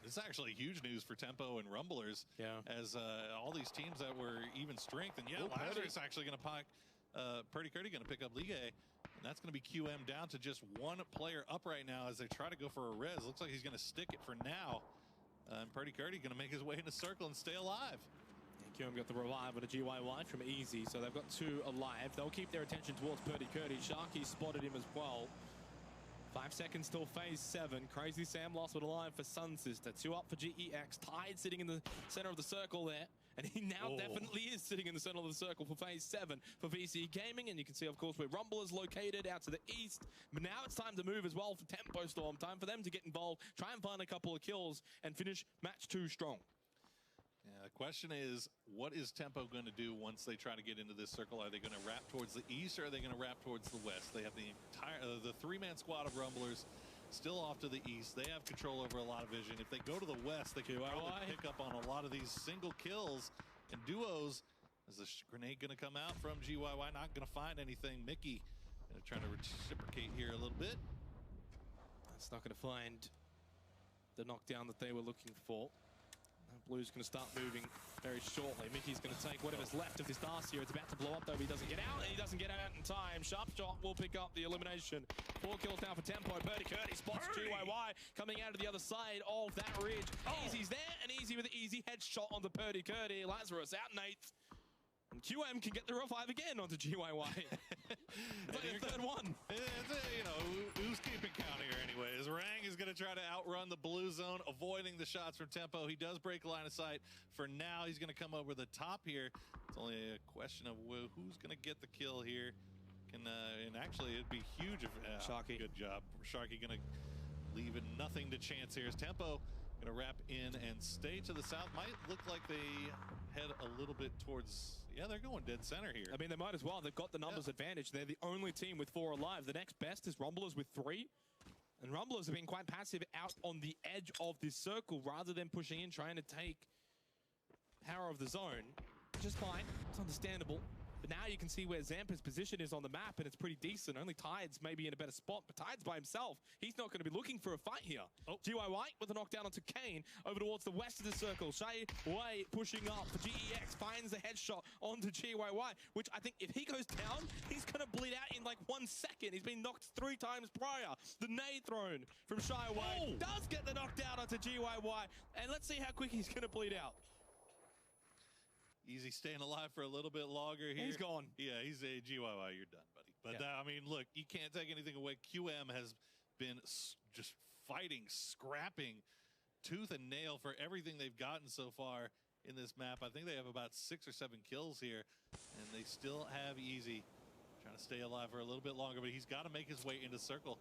This is actually huge news for Tempo and Rumblers. Yeah. As all these teams that were even strength, and Lazarus actually going to Purdy Curdy going to pick up Ligue, and that's going to be QM down to just 1 player up right now as they try to go for a res. Looks like he's going to stick it for now. And Purdy Curdy going to make his way in the circle and stay alive. And QM got the revive with a GYY from Easy, so they've got 2 alive. They'll keep their attention towards Purdy Curdy. Sharky spotted him as well. 5 seconds till phase 7. Crazy Sam lost but alive for Sun Sister. 2 up for GEX. Tide sitting in the center of the circle there. And he now definitely is sitting in the center of the circle for phase 7 for VC Gaming. And you can see, of course, where Rumble is located out to the east. But now it's time to move as well for Tempo Storm. Time for them to get involved, try and find a couple of kills, and finish match 2 strong. Yeah, the question is, what is Tempo going to do once they try to get into this circle? Are they going to wrap towards the east, or are they going to wrap towards the west? They have the entire the 3-man squad of Rumblers still off to the east. They have control over a lot of vision. If they go to the west, they can probably pick up on a lot of these single kills and duos. Is the grenade going to come out from GYY? Not going to find anything. Mickey going to try to reciprocate here a little bit. That's not going to find the knockdown that they were looking for. Blue's going to start moving very shortly. Mickey's going to take whatever's left of this Darcy here. It's about to blow up, though. He doesn't get out, and he doesn't get out in time. Sharp Shot will pick up the elimination. 4 kills now for Tempo. Purdy Curdy spots GYY coming out of the other side of that ridge. Easy's there, and Easy with an easy headshot onto Purdy Curdy. Lazarus out in 8th. And QM can get the revive again onto GYY. It's like the 3rd one. Who's keeping count here anyways? Rang is going to try to outrun the blue zone, avoiding the shots from Tempo. He does break line of sight. For now, he's going to come over the top here. It's only a question of who's going to get the kill here. And actually, it'd be huge if... Sharky. Good job. Sharky going to leave it nothing to chance here. As Tempo going to wrap in and stay to the south. Might look like they head a little bit towards... Yeah, they're going dead center here. I mean, they might as well. They've got the numbers advantage. They're the only team with 4 alive. The next best is Rumblers with 3. And Rumblers have been quite passive out on the edge of this circle rather than pushing in, trying to take power of the zone. Which is fine. It's understandable. But now you can see where Zampa's position is on the map, and it's pretty decent. Only Tide's maybe in a better spot, but Tide's by himself. He's not going to be looking for a fight here. GYY with a knockdown onto Kane over towards the west of the circle. Shay Wei pushing up for GEX, finds the headshot onto GYY, which I think if he goes down, he's going to bleed out in like 1 second. He's been knocked 3 times prior. The nade thrown from Shay Wei does get the knockdown onto GYY, and let's see how quick he's going to bleed out. Easy staying alive for a little bit longer here. He's gone. Yeah, he's a GYY. You're done, buddy. But I mean, look, you can't take anything away. QM has been just fighting, scrapping, tooth and nail for everything they've gotten so far in this map. I think they have about 6 or 7 kills here, and they still have Easy trying to stay alive for a little bit longer, but he's got to make his way into circle,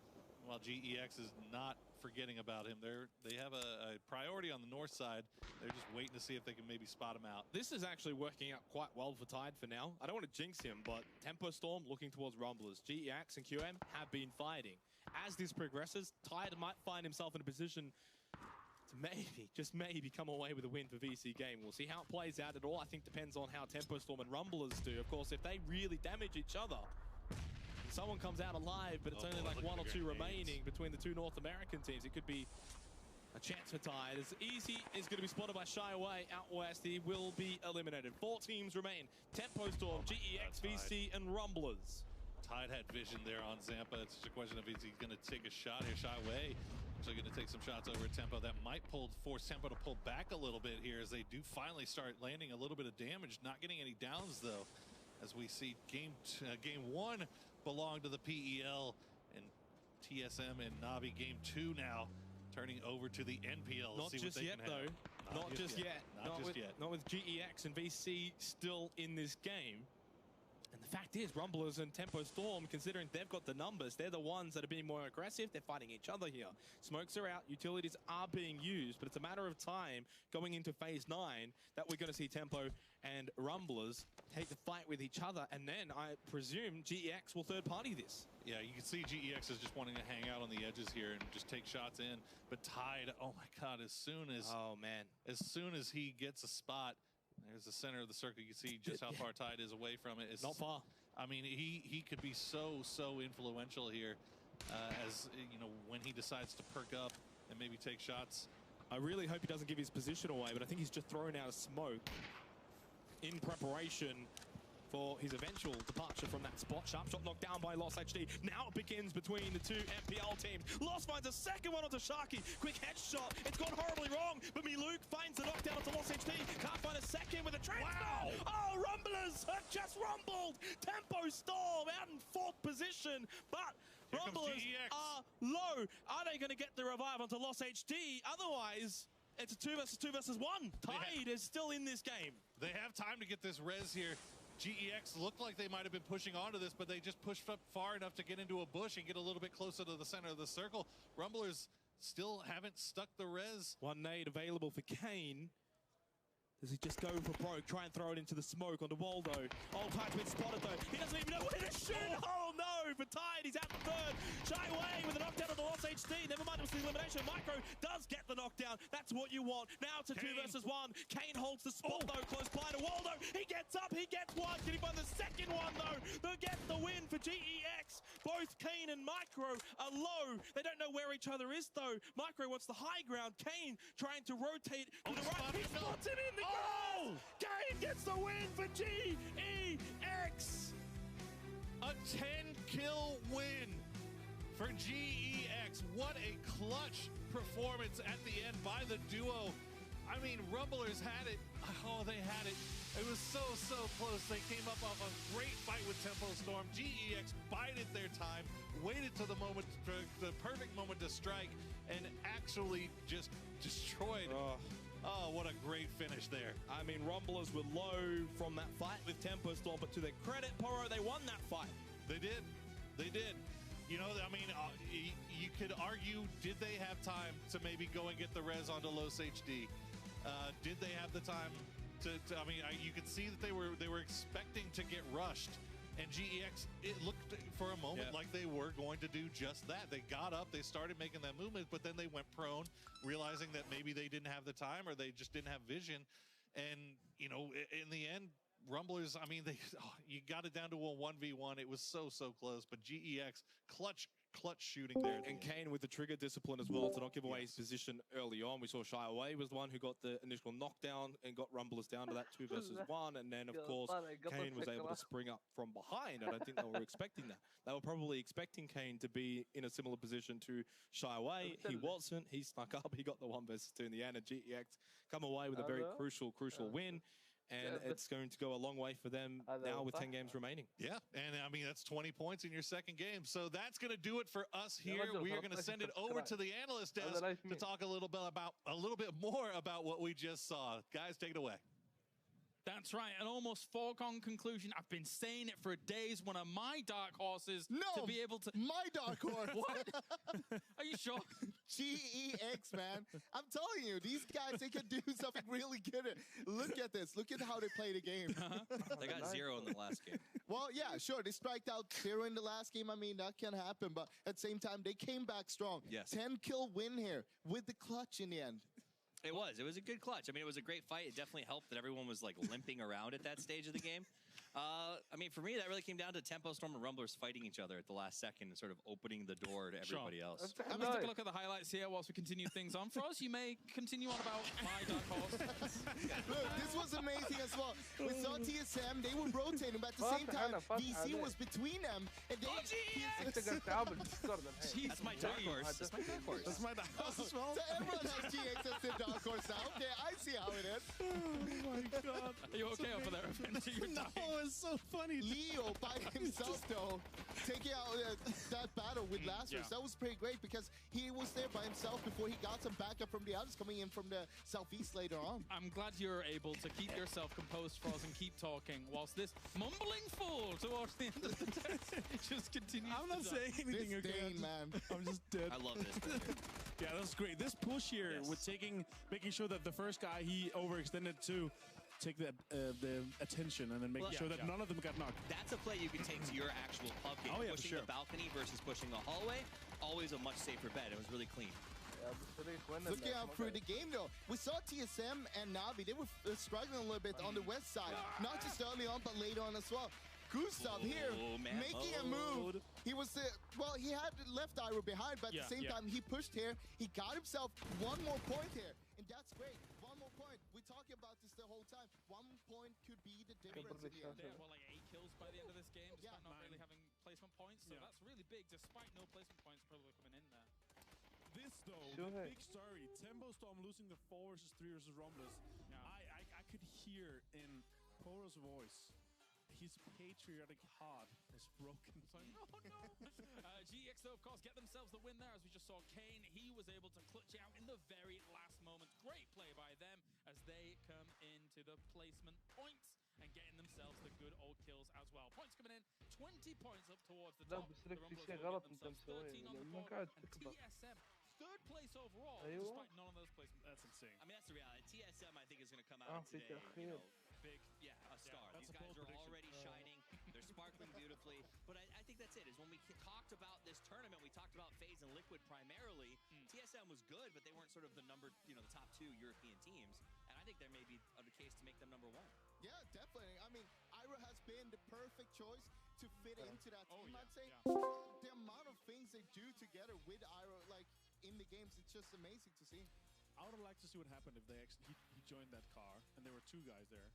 while GEX is not forgetting about him. They have a priority on the north side. They're just waiting to see if they can maybe spot him out. This is actually working out quite well for Tide for now. I don't want to jinx him, but Tempo Storm looking towards Rumblers. GEX and QM have been fighting. As this progresses, Tide might find himself in a position to maybe, just maybe, come away with a win for VC game. We'll see how it plays out. It all, I think, depends on how Tempo Storm and Rumblers do. Of course, if they really damage each other, someone comes out alive, but it's only like 1 or 2 remaining between the 2 North American teams. It could be a chance for Tide. As Easy is going to be spotted by Shy Away out west. He will be eliminated. 4 teams remain. Tempo Storm, GEX, VC, and Rumblers. Tide had vision there on Zampa. It's just a question of is he going to take a shot here. Shy Away actually going to take some shots over at Tempo. That might force Tempo to pull back a little bit here as they do finally start landing a little bit of damage. Not getting any downs, though, as we see game 1 belong to the PEL, and TSM and Navi game 2 now turning over to the NPL. Not just yet, though. Not just yet. Not with GEX and VC still in this game. And the fact is, Rumblers and Tempo Storm, considering they've got the numbers, they're the ones that are being more aggressive. They're fighting each other here. Smokes are out, utilities are being used, but it's a matter of time going into phase 9 that we're going to see Tempo and Rumblers take the fight with each other, and then I presume GEX will third party this. Yeah, you can see GEX is just wanting to hang out on the edges here and just take shots in. But Tide, oh my God, as soon as he gets a spot, there's the center of the circle. You can see just how far Tide is away from it. It's not far. I mean, he could be so influential here, as you know, when he decides to perk up and maybe take shots. I really hope he doesn't give his position away, but I think he's just thrown out a smoke in preparation for his eventual departure from that spot. Sharp shot knocked down by Lost HD. Now it begins between the 2 MPL teams. Lost finds a second one onto Sharky. Quick headshot. It's gone horribly wrong, but Luke finds the knockdown onto Lost HD. Can't find a second with a transfer. Wow. Oh, Rumblers have just rumbled. Tempo Storm out in 4th position, but Here Rumblers are low. Are they going to get the revive onto Lost HD? Otherwise, it's a 2 versus 1. Tide is still in this game. They have time to get this res here. GEX looked like they might have been pushing onto this, but they just pushed up far enough to get into a bush and get a little bit closer to the center of the circle. Rumblers still haven't stuck the res. 1 nade available for Kane. Does he just go for broke, try and throw it into the smoke onto Waldo? Oh, Tide's been spotted though. He doesn't even know where to shoot. Oh no, for Tide, he's out the 3rd. Shy Away with a knockdown of the Lost HD. Never mind, it was the elimination. Micro does get the knockdown. That's what you want. Now to 2 versus 1. Kane holds the spot though, close by to Waldo. He gets up, he gets 1. Can he find the second one though? They'll get the win for GEX. Both Kane and Micro are low. They don't know where each other is though. Micro wants the high ground. Kane trying to rotate to the right. He spots him in the grass. Kane gets the win for GEX. A 10-kill win for GEX. What a clutch performance at the end by the duo. I mean, Rumblers had it. Oh, they had it. It was so close. They came up off a great fight with Tempo Storm. GEX bided their time, waited to the moment, the perfect moment to strike, and actually just destroyed. Oh, what a great finish there. I mean, Rumblers were low from that fight with Tempo Storm, but to their credit, Poro, they won that fight. They did. They did. You know, I mean, you could argue, did they have time to maybe go and get the res onto Los HD? Did they have the time to I mean, you could see that they were expecting to get rushed. And GEX, it looked for a moment like they were going to do just that. They got up, they started making that movement, but then they went prone, realizing that maybe they didn't have the time or they just didn't have vision. And, you know, in the end, Rumblers, I mean, you got it down to a 1v1. It was so close, but GEX, clutch shooting there. And Kane with the trigger discipline as well to not give away his position early on. We saw Shy Away was the one who got the initial knockdown and got Rumblers down to that 2 versus 1. And then, of course, Kane was able to spring up from behind. I don't think they were expecting that. They were probably expecting Kane to be in a similar position to Shy Away. He wasn't. He snuck up. He got the 1 versus 2 in the end. And GEX come away with a very crucial win. And it's going to go a long way for them now with 10 games remaining. Yeah, and I mean, that's 20 points in your second game. So that's going to do it for us here. We are going to send it over to the analyst desk to talk a little bit more about what we just saw. Guys, take it away. That's right, an almost foregone conclusion. I've been saying it for days. One of my dark horses to be able to... my dark horse. What? Are you sure? GEX, man. I'm telling you, these guys, they can do something really good. Look at this. Look at how they play the game. They got 0 in the last game. Well, yeah, sure. They striked out 0 in the last game. I mean, that can happen. But at the same time, they came back strong. Yes. 10-kill win here with the clutch in the end. It was a good clutch. I mean, it was a great fight. It definitely helped that everyone was like limping around at that stage of the game. I mean, for me, that really came down to Tempo Storm and Rumblers fighting each other at the last second and sort of opening the door to everybody else. Let's take a look at the highlights here whilst we continue things on. Froz, you may continue on about my dark horse. Look, this was amazing as well. We saw TSM, they were rotating, but at the same time, DC was between them. And they... That's my dark horse. That's my dark horse. That's my dark horse as well. So everyone has GX as their dark horse now. Okay, I see how it is. Oh my God. Are you okay over there? No, it's so funny. Leo by himself, though, taking out that battle with Lazarus. That was pretty great because he was there by himself before he got some backup from the others coming in from the southeast later on. I'm glad you're able to keep yourself composed, Froz, and keep talking whilst this mumbling fool towards the end of the test just continues. I'm not saying anything again, man. I'm just dead. I love this. Yeah, that's great. This push here with making sure that the first guy he overextended to take the attention and then making sure that none of them got knocked. That's a play you can take to your actual pub game. Pushing the balcony versus pushing the hallway, always a much safer bet. It was really clean. Looking out through the game, though, we saw TSM and Navi. They were struggling a little bit on the west side. Not just early on, but later on as well. Gustav here making a move. He was, he had left Iroh behind, but at the same time, he pushed here. He got himself one more point here, and that's great. One more point. We're talking about this the whole time. 1 point could be the difference in the end. Yeah, well, like 8 kills by the end of this game, despite not really having placement points. So that's really big, despite no placement points probably coming in there. This, though, the big story. Tempo Storm losing the 4 versus 3 versus Rumblers. I could hear in Poro's voice, his patriotic heart was broken. So, no. GX, though, of course, get themselves the win there, as we just saw Kane. He was able to clutch out in the very last moment. Great play by them as they come into the placement points and getting themselves the good old kills as well. Points coming in, 20 points up towards the top. The Rumblers will get themselves 13 on the board, and TSM, third place overall, despite none of those placements. That's insane. I mean, that's the reality. TSM, I think, is going to come out today, big, a star. These guys are already shining. They're sparkling beautifully. But I think that's it, is when we talked about this tournament, we talked about FaZe and Liquid primarily. TSM was good, but they weren't sort of the the top 2 European teams. And I think there may be a case to make them number 1. Yeah, definitely. I mean, Iroh has been the perfect choice to fit into that team, I'd say. The amount of things they do together with Iroh, like, in the games, it's just amazing to see. I would have liked to see what happened if they actually he joined that car and there were 2 guys there.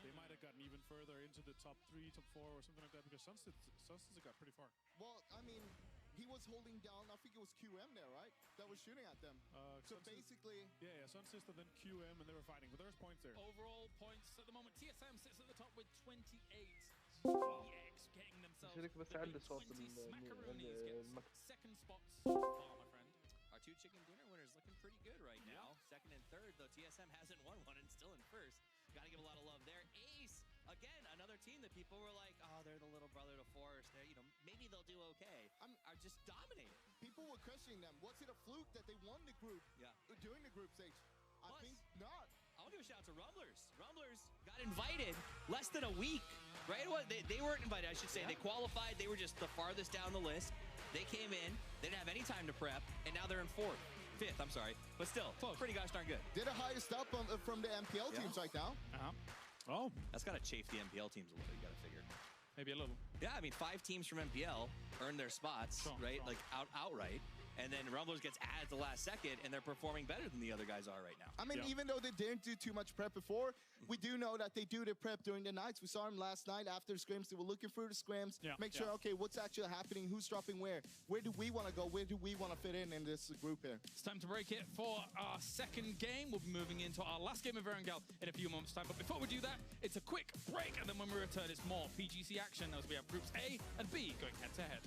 They might have gotten even further into the top 3, top 4, or something like that, because Sunset got pretty far. Well, I mean, he was holding down, I think it was QM there, right? That was shooting at them. So basically... Yeah, Sunset and then QM, and they were fighting, but there was points there. Overall points at the moment, TSM sits at the top with 28. GX getting themselves the 20 smackaroonies, get second spots my friend. Our 2 chicken dinner winners looking pretty good right now. Second and third, though TSM hasn't won one and still in first. Got to give a lot of love there. Ace, again, another team that people were like, oh, they're the little brother to Forest. They're, maybe they'll do okay. Are just dominating. People were questioning them. Was it a fluke that they won the group during the group stage? I think not. I want to give a shout out to Rumblers. Rumblers got invited less than a week, right? They weren't invited, I should say. They qualified. They were just the farthest down the list. They came in. They didn't have any time to prep, and now they're in 5th, I'm sorry. But still, pretty gosh darn good. They're the highest up from the MPL teams right now. Oh. That's got to chafe the MPL teams a little, you got to figure. Maybe a little. Yeah, I mean, 5 teams from MPL earned their spots, right? Like, outright. and then Rumblers gets added at the last second, and they're performing better than the other guys are right now. I mean, even though they didn't do too much prep before, we do know that they do their prep during the nights. We saw them last night after the scrims. They were looking through the scrims, make sure, okay, what's actually happening, who's dropping where do we want to go, where do we want to fit in this group here. It's time to break it for our second game. We'll be moving into our last game of Erangel in a few moments' time. But before we do that, it's a quick break, and then when we return, it's more PGC action as we have groups A and B going head-to-head.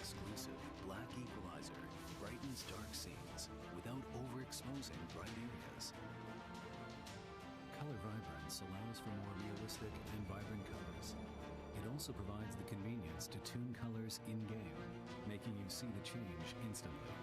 Exclusive black equalizer brightens dark scenes without overexposing bright areas. Color Vibrance allows for more realistic and vibrant colors. It also provides the convenience to tune colors in-game, making you see the change instantly.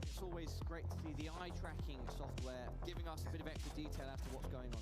It's always great to see the eye tracking software giving us a bit of extra detail as to what's going on.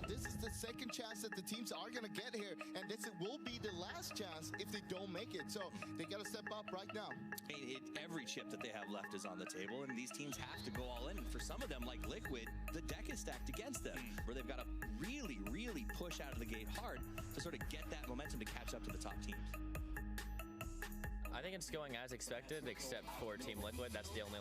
This is the second chance that the teams are going to get here, and this will be the last chance if they don't make it. So they got to step up right now. Every chip that they have left is on the table, and these teams have to go all in. And for some of them, like Liquid, the deck is stacked against them, where they've got to really, really push out of the gate hard to sort of get that momentum to catch up to the top teams. I think it's going as expected, except for Team Liquid. That's the only,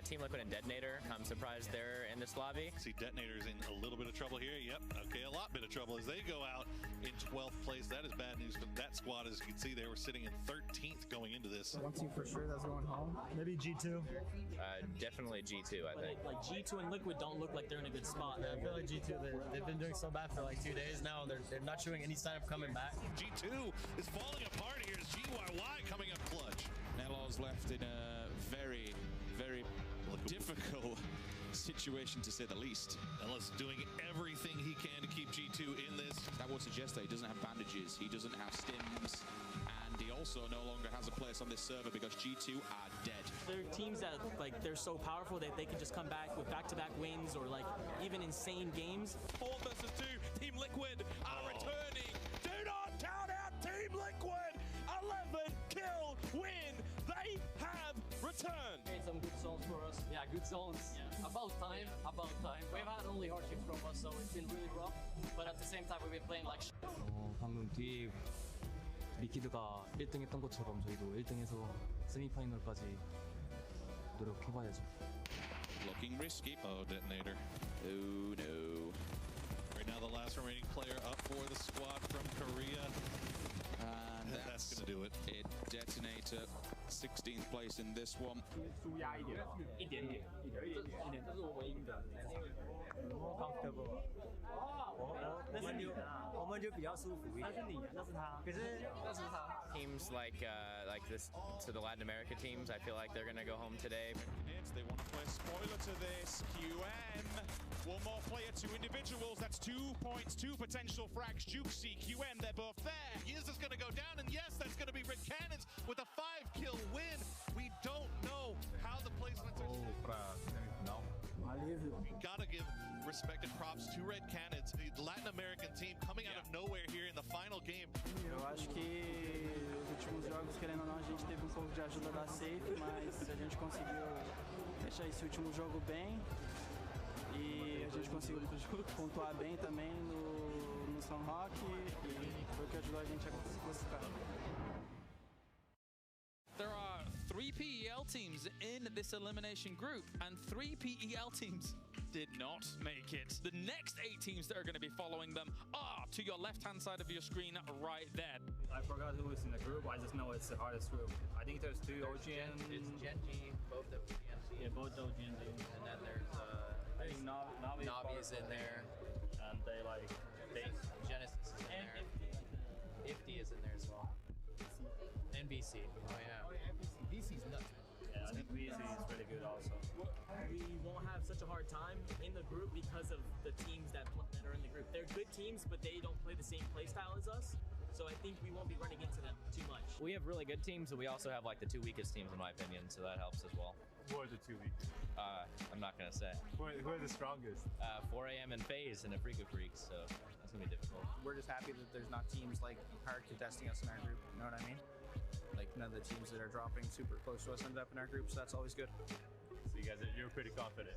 Team Liquid and Detonator. I'm surprised they're in this lobby. See, Detonator's in a little bit of trouble here. Yep, okay, a lot bit of trouble as they go out in 12th place. That is bad news for that squad. As you can see, they were sitting in 13th going into this. One team for sure that's going home. Maybe G2. Definitely G2, I think. Like G2 and Liquid don't look like they're in a good spot. I feel like G2, they've been doing so bad for like 2 days now. They're not showing any sign of coming back. G2 is falling apart here as GYY coming up clutch. Nelo's left in a very, very difficult situation, to say the least. Ellis doing everything he can to keep G2 in this. That would suggest that he doesn't have bandages, he doesn't have stims, and he also no longer has a place on this server because G2 are dead. They're teams that, they're so powerful that they can just come back with back-to-back wins or, even insane games. 4 versus 2, Team Liquid are returning. Do not count out Team Liquid. 11 turn. Made some good zones for us. Yeah, good zones. Yeah. About time. About time. We've had only hardships from us, so it's been really rough. But at the same time, we've been playing like shit. 방금 뒤에 미키드가 1등 했던 것처럼 저희도 1등해서 세미파이널까지 노력해봐야죠. Looking risky. Oh, detonator. Oh, no. Right now, the last remaining player up for the squad from Korea. And that's going to do it. Detonator, 16th place in this one. Teams like this, so the Latin America teams, I feel like they're gonna go home today. They want to play spoiler to this. QN, one more player, two individuals. That's 2 points, 2 potential frags. Jukesy, QN, they're both there. Is this going to go down? And yes, that's going to be Red Cannons with a 5-kill win. We don't know how the placements are. We gotta give respect and props to Red Cannons, the Latin American team coming out of nowhere here in the final game. Eu acho que os últimos jogos, querendo ou não, a gente teve um pouco de ajuda da Safe, mas a gente conseguiu fechar esse último jogo bem e a gente conseguiu pontuar bem também no São Roque e foi o que ajudou a gente a classificar. There are 3 PEL teams in this elimination group, and 3 PEL teams did not make it. The next 8 teams that are going to be following them are to your left-hand side of your screen right there. I forgot who was in the group. I just know it's the hardest group. I think there's 2 OGN. It's Gen G, both OGNC. Yeah, both OGN. And then there's I think Navi is in there. And they like Genesis is in there. Ifty is in there as well. NBC. Oh yeah. BC's nuts. Yeah, I think BC is really good also. We won't have such a hard time in the group because of the teams that are in the group. They're good teams, but they don't play the same play style as us. So I think we won't be running into them too much. We have really good teams, and we also have like the 2 weakest teams in my opinion, so that helps as well. Who are the 2 weakest? I'm not gonna say. Who are the strongest? 4 AM and FaZe and Afrika Freaks, so that's gonna be difficult. We're just happy that there's not teams like hard contesting us in our group. You know what I mean? Like none of the teams that are dropping super close to us ended up in our group, so that's always good. So you're pretty confident.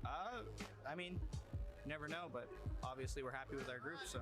I mean, never know, but obviously we're happy with our group, so.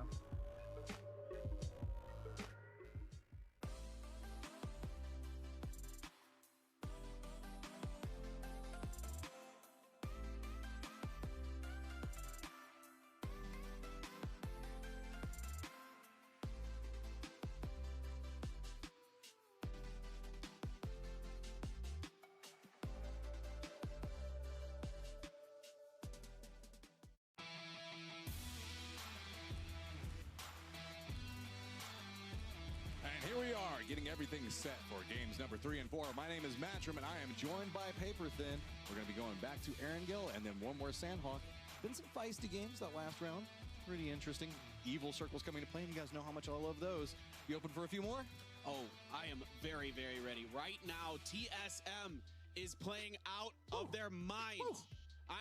Here we are, getting everything set for games number 3 and 4. My name is Matchroom, and I am joined by Paperthin. We're going to be going back to Erangel and then one more Sandhawk. Been some feisty games that last round. Pretty interesting. Evil circles coming to play, and you guys know how much I love those. You open for a few more? Oh, I am very, very ready. Right now, TSM is playing out of their minds.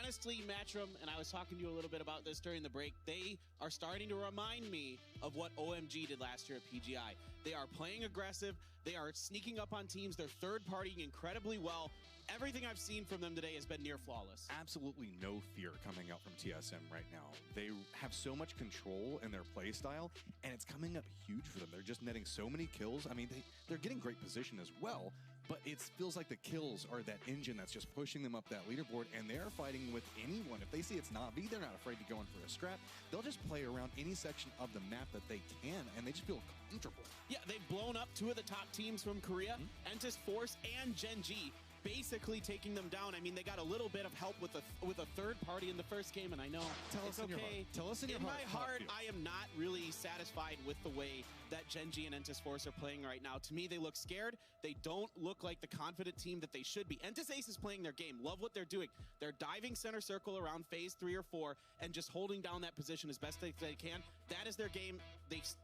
Honestly, Matchroom, and I was talking to you a little bit about this during the break, they are starting to remind me of what OMG did last year at PGI. They are playing aggressive. They are sneaking up on teams. They're third-partying incredibly well. Everything I've seen from them today has been near flawless. Absolutely no fear coming out from TSM right now. They have so much control in their play style, and it's coming up huge for them. They're just netting so many kills. I mean, they're getting great position as well, but it feels like the kills are that engine that's just pushing them up that leaderboard, and they're fighting with anyone. If they see it's Navi, they're not afraid to go in for a scrap. They'll just play around any section of the map that they can, and they just feel comfortable. Yeah, they've blown up 2 of the top teams from Korea, Entis Force and Gen G, basically taking them down. I mean, they got a little bit of help with a third party in the first game, and I know it's okay. Tell us in your heart. In my heart, I am not really satisfied with the way that Gen G and Entis Force are playing right now. To me, they look scared. They don't look like the confident team that they should be. Entis Ace is playing their game. Love what they're doing. They're diving center circle around phase 3 or 4 and just holding down that position as best they can. That is their game.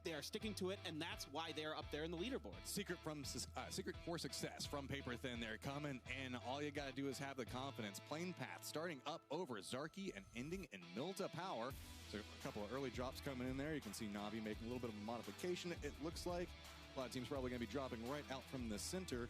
They are sticking to it, and that's why they're up there in the leaderboard. Secret for success from Paperthin. They're coming, and all you got to do is have the confidence. Plane path starting up over Zarky and ending in Milta Power. So a couple of early drops coming in there. You can see Navi making a little bit of a modification, it looks like. A lot of teams probably going to be dropping right out from the center.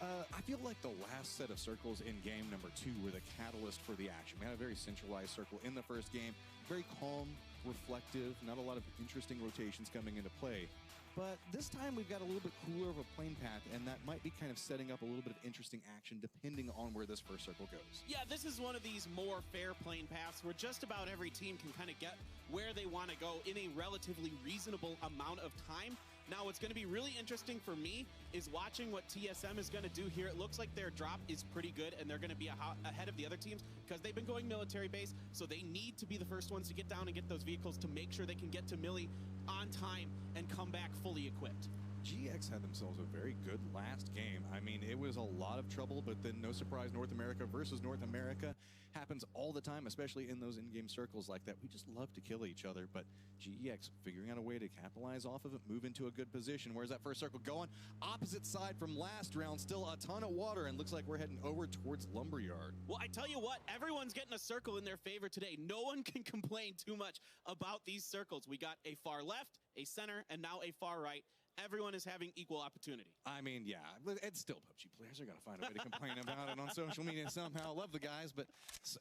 I feel like the last set of circles in game number 2 were the catalyst for the action. We had a very centralized circle in the first game, very calm, reflective, not a lot of interesting rotations coming into play. But this time we've got a little bit cooler of a plane path, and that might be kind of setting up a little bit of interesting action depending on where this first circle goes. Yeah, this is one of these more fair plane paths where just about every team can kind of get where they want to go in a relatively reasonable amount of time. Now, what's going to be really interesting for me is watching what TSM is going to do here. It looks like their drop is pretty good, and they're going to be ahead of the other teams because they've been going military base, so they need to be the first ones to get down and get those vehicles to make sure they can get to Millie on time and come back fully equipped. GX had themselves a very good last game. I mean, it was a lot of trouble, but then no surprise, North America versus North America happens all the time, especially in those in-game circles like that. We just love to kill each other, but GX figuring out a way to capitalize off of it, move into a good position. Where's that first circle going? Opposite side from last round, still a ton of water, and looks like we're heading over towards Lumberyard. Well, I tell you what, everyone's getting a circle in their favor today. No one can complain too much about these circles. We got a far left, a center, and now a far right. Everyone is having equal opportunity. I mean, yeah, it's still PUBG players are going to find a way to complain about it on social media somehow. Love the guys, but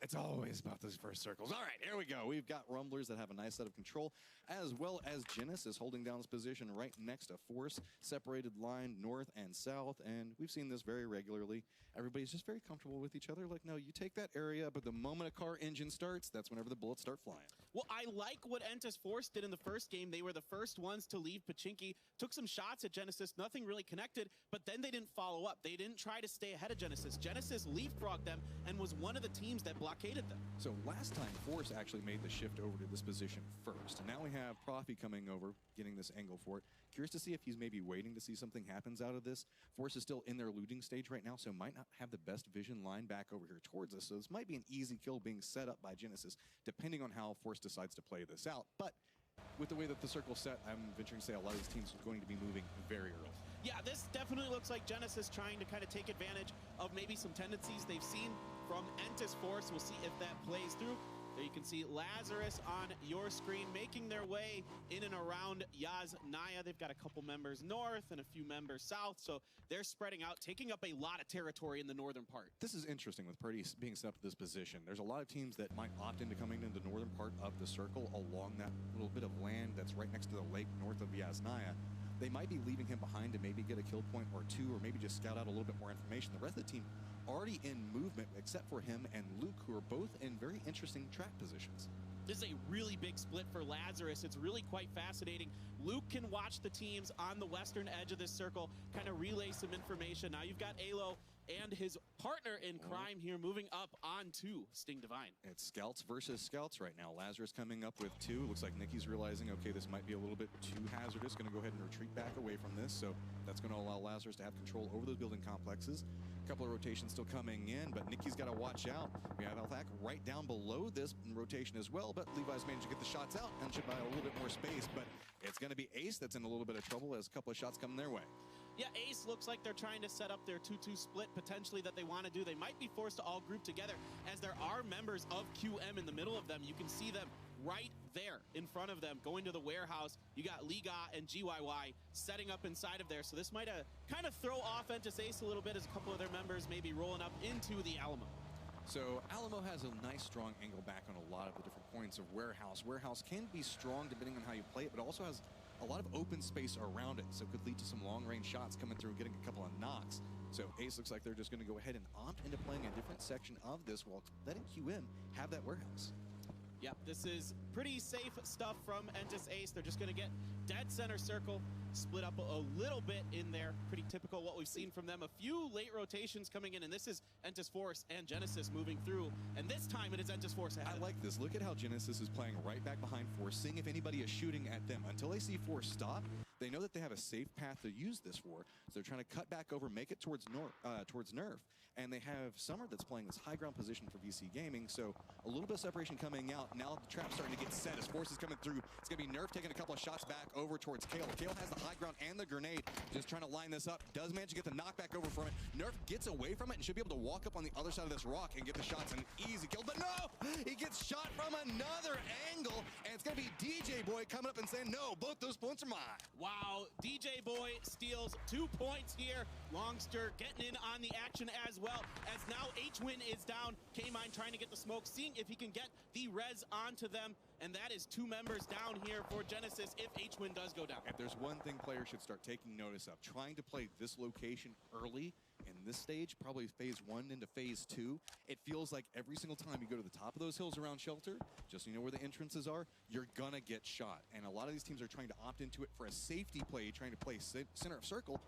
it's always about those first circles. All right, here we go. We've got Rumblers that have a nice set of control, as well as Genesis holding down his position right next to Force, separated line north and south, and we've seen this very regularly. Everybody's just very comfortable with each other. Like, no, you take that area, but the moment a car engine starts, that's whenever the bullets start flying. Well, I like what Entis Force did in the first game. They were the first ones to leave Pachinki, took some shots at Genesis, nothing really connected, but then they didn't follow up. They didn't try to stay ahead of Genesis. Genesis leapfrogged them and was one of the teams that blockaded them. So last time, Force actually made the shift over to this position first. And now we have Profi coming over, getting this angle for it. Curious to see if he's maybe waiting to see something happens out of this. Force is still in their looting stage right now, so might not have the best vision line back over here towards us. So this might be an easy kill being set up by Genesis, depending on how Force decides to play this out. But with the way that the circle's set, I'm venturing to say a lot of these teams are going to be moving very early. Yeah, this definitely looks like Genesis trying to kind of take advantage of maybe some tendencies they've seen from Entis Force. We'll see if that plays through. There you can see Lazarus on your screen making their way in and around Yasnaya. They've got a couple members north and a few members south, so they're spreading out, taking up a lot of territory in the northern part. This is interesting with Purdy being set up to this position. There's a lot of teams that might opt into coming into the northern part of the circle along that little bit of land that's right next to the lake north of Yasnaya. They might be leaving him behind to maybe get a kill point or two, or maybe just scout out a little bit more information. The rest of the team already in movement, except for him and Luke, who are both in very interesting track positions. This is a really big split for Lazarus. It's really quite fascinating. Luke can watch the teams on the western edge of this circle, kind of relay some information. Now you've got Alo and his partner in crime here moving up onto Sting Divine. It's scouts versus scouts right now. Lazarus coming up with two. Looks like Nicky's realizing, okay, this might be a little bit too hazardous. Going to go ahead and retreat back away from this. So that's going to allow Lazarus to have control over those building complexes. A couple of rotations still coming in, but Nicky's got to watch out. We have Althak right down below this in rotation as well, but Levi's managed to get the shots out and should buy a little bit more space, but it's going to be Ace that's in a little bit of trouble as a couple of shots come their way. Yeah, Ace looks like they're trying to set up their 2-2 split potentially that they want to do. They might be forced to all group together as there are members of QM in the middle of them. You can see them right there in front of them going to the warehouse. You got Liga and GYY setting up inside of there. So this might kind of throw off Entis Ace a little bit as a couple of their members may be rolling up into the Alamo. So Alamo has a nice strong angle back on a lot of the different points of Warehouse. Warehouse can be strong depending on how you play it, but also has a lot of open space around it, so it could lead to some long-range shots coming through and getting a couple of knocks. So Ace looks like they're just going to go ahead and opt into playing a different section of this while letting QM have that Warehouse. Yep, this is pretty safe stuff from Entis Ace. They're just going to get dead center circle, split up a little bit in there. Pretty typical what we've seen from them. A few late rotations coming in, and this is Entis Force and Genesis moving through. And this time it is Entis Force ahead. I like this. Look at how Genesis is playing right back behind Force, seeing if anybody is shooting at them. Until they see Force stop, they know that they have a safe path to use this for. So they're trying to cut back over, make it towards Nerf. And they have Summer that's playing this high ground position for VC Gaming. So a little bit of separation coming out. Now the trap's starting to get set as Force is coming through. It's going to be Nerf taking a couple of shots back over towards Kale. Kale has the high ground and the grenade. Just trying to line this up. Does manage to get the knockback over from it. Nerf gets away from it and should be able to walk up on the other side of this rock and get the shots. An easy kill. But no! He gets shot from another angle. And it's going to be DJ Boy coming up and saying, no, both those points are mine. Wow, Wow, DJ Boy steals 2 points here. Longster getting in on the action as well, as now H-Win is down. K-Mine trying to get the smoke, seeing if he can get the res onto them, and that is 2 members down here for Genesis if H-Win does go down. If there's one thing players should start taking notice of, trying to play this location early in this stage, probably phase 1 into phase 2, it feels like every single time you go to the top of those hills around Shelter, just so you know where the entrances are, you're gonna get shot. And a lot of these teams are trying to opt into it for a safety play, trying to play center of circle,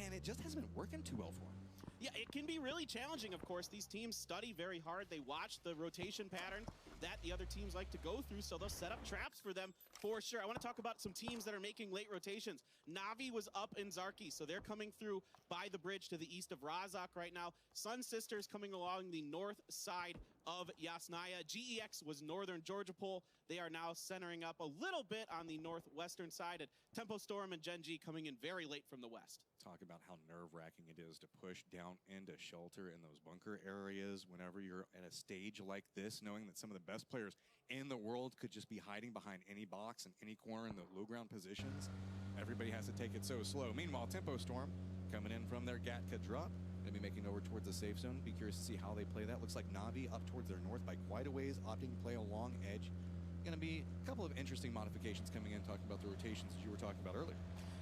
and it just hasn't been working too well for them. Yeah, it can be really challenging, of course. These teams study very hard. They watch the rotation patterns that the other teams like to go through, so they'll set up traps for them for sure. I want to talk about some teams that are making late rotations. Navi was up in Zarki, so they're coming through by the bridge to the east of Razak right now. Sun Sisters coming along the north side of Yasnaya. GEX was northern Georgia Pole. They are now centering up a little bit on the northwestern side, and Tempo Storm and Gen G coming in very late from the west. Talk about how nerve-wracking it is to push down into Shelter in those bunker areas whenever you're at a stage like this, knowing that some of the best players in the world could just be hiding behind any box and any corner in the low ground positions. Everybody has to take it so slow. Meanwhile, Tempo Storm coming in from their Gatka drop, going to be making over towards the safe zone. Be curious to see how they play that. Looks like Navi up towards their north by quite a ways, opting to play along edge. Going to be a couple of interesting modifications coming in, talking about the rotations as you were talking about earlier.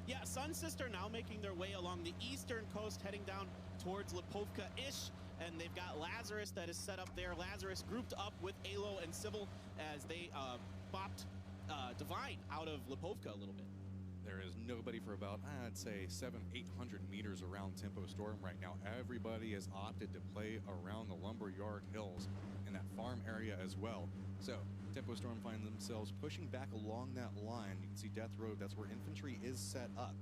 Yeah, Sun Sister now making their way along the eastern coast, heading down towards Lipovka-ish, and they've got Lazarus that is set up there. Lazarus grouped up with Alo and Civil as they bopped Divine out of Lipovka a little bit. There is nobody for about, I'd say, 700-800 meters around Tempo Storm right now. Everybody has opted to play around the Lumberyard Hills in that farm area as well. So Tempo Storm find themselves pushing back along that line. You can see Death Road, that's where infantry is set up.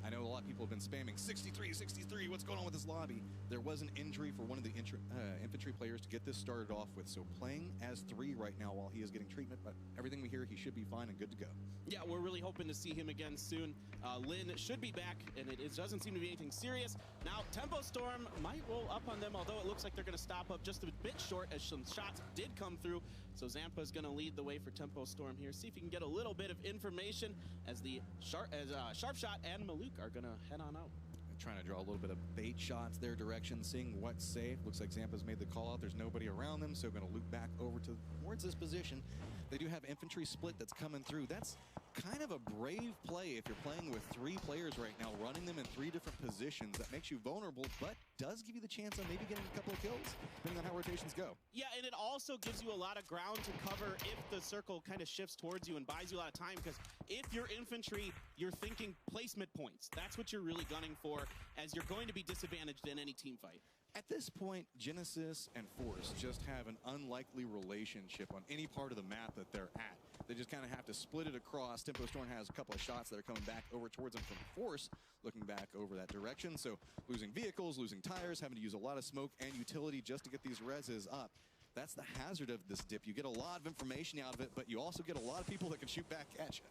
I know a lot of people have been spamming 63, 63, what's going on with this lobby? There was an injury for one of the infantry players to get this started off with, so playing as 3 right now while he is getting treatment, but everything we hear, he should be fine and good to go. Yeah, we're really hoping to see him again soon. Lynn should be back, and it doesn't seem to be anything serious. Now, Tempo Storm might roll up on them, although it looks like they're going to stop up just a bit short as some shots did come through. So Zampa's going to lead the way for Tempo Storm here. See if he can get a little bit of information as the Sharpshot and Maluk are going to head on out. Trying to draw a little bit of bait shots their direction, seeing what's safe. Looks like Zampa's made the call out. There's nobody around them, so going to loop back over towards this position. They do have infantry split that's coming through. That's kind of a brave play if you're playing with 3 players right now, running them in 3 different positions. That makes you vulnerable, but does give you the chance of maybe getting a couple of kills, depending on how rotations go. Yeah, and it also gives you a lot of ground to cover if the circle kind of shifts towards you and buys you a lot of time, because if you're infantry, you're thinking placement points. That's what you're really gunning for, as you're going to be disadvantaged in any team fight. At this point, Genesis and Force just have an unlikely relationship on any part of the map that they're at. They just kind of have to split it across. Tempo Storm has a couple of shots that are coming back over towards them from Force, looking back over that direction. So losing vehicles, losing tires, having to use a lot of smoke and utility just to get these reses up. That's the hazard of this dip. You get a lot of information out of it, but you also get a lot of people that can shoot back at you.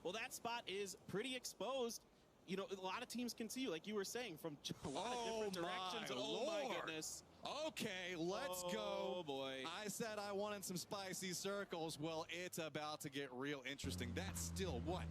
Well, that spot is pretty exposed. You know, a lot of teams can see you, like you were saying, from a lot of different directions. Oh, my goodness. Okay, let's go. Oh, boy. I said I wanted some spicy circles. Well, it's about to get real interesting. That's still, what,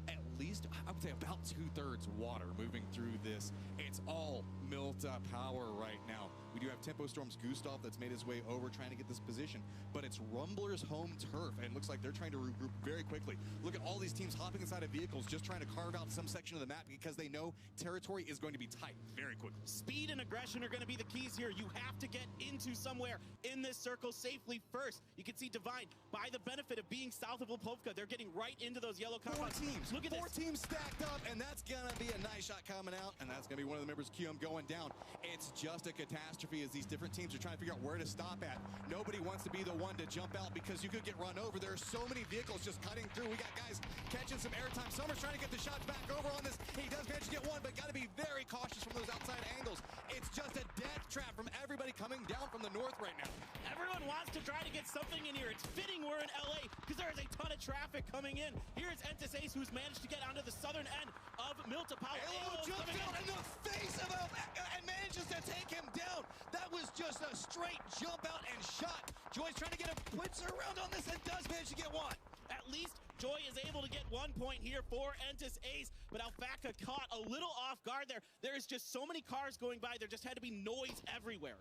at least, I would say about 2/3 water moving through this. It's all Milta power right now. We do have Tempo Storm's Gustav that's made his way over trying to get this position, but it's Rumbler's home turf, and it looks like they're trying to regroup very quickly. Look at all these teams hopping inside of vehicles, just trying to carve out some section of the map because they know territory is going to be tight very quickly. Speed and aggression are going to be the keys here. You have to get into somewhere in this circle safely first. You can see Divine, by the benefit of being south of Lipovka, they're getting right into those yellow compounds. 4 teams. Look at 4 this. teams stacked up, and that's going to be a nice shot coming out, and that's going to be one of the members of QM going down. It's just a catastrophe as these different teams are trying to figure out where to stop at. Nobody wants to be the one to jump out because you could get run over. There are so many vehicles just cutting through. We got guys catching some airtime. Summer's trying to get the shots back over on this. He does manage to get one, but got to be very cautious from those outside angles. It's just a death trap from everybody coming down from the north right now. Everyone wants to try to get something in here. It's fitting we're in LA because there is a ton of traffic coming in. Here's Entis Ace, who's managed to get onto the southern end of Milta Power. Alo jumps out in the face of him and manages to take him down. That was just a straight jump out and shot. Joy's trying to get a Blitzer around on this and does manage to get one. At least Joy is able to get 1 point here for Entis Ace, but Alfaka caught a little off guard there. There is just so many cars going by. There just had to be noise everywhere.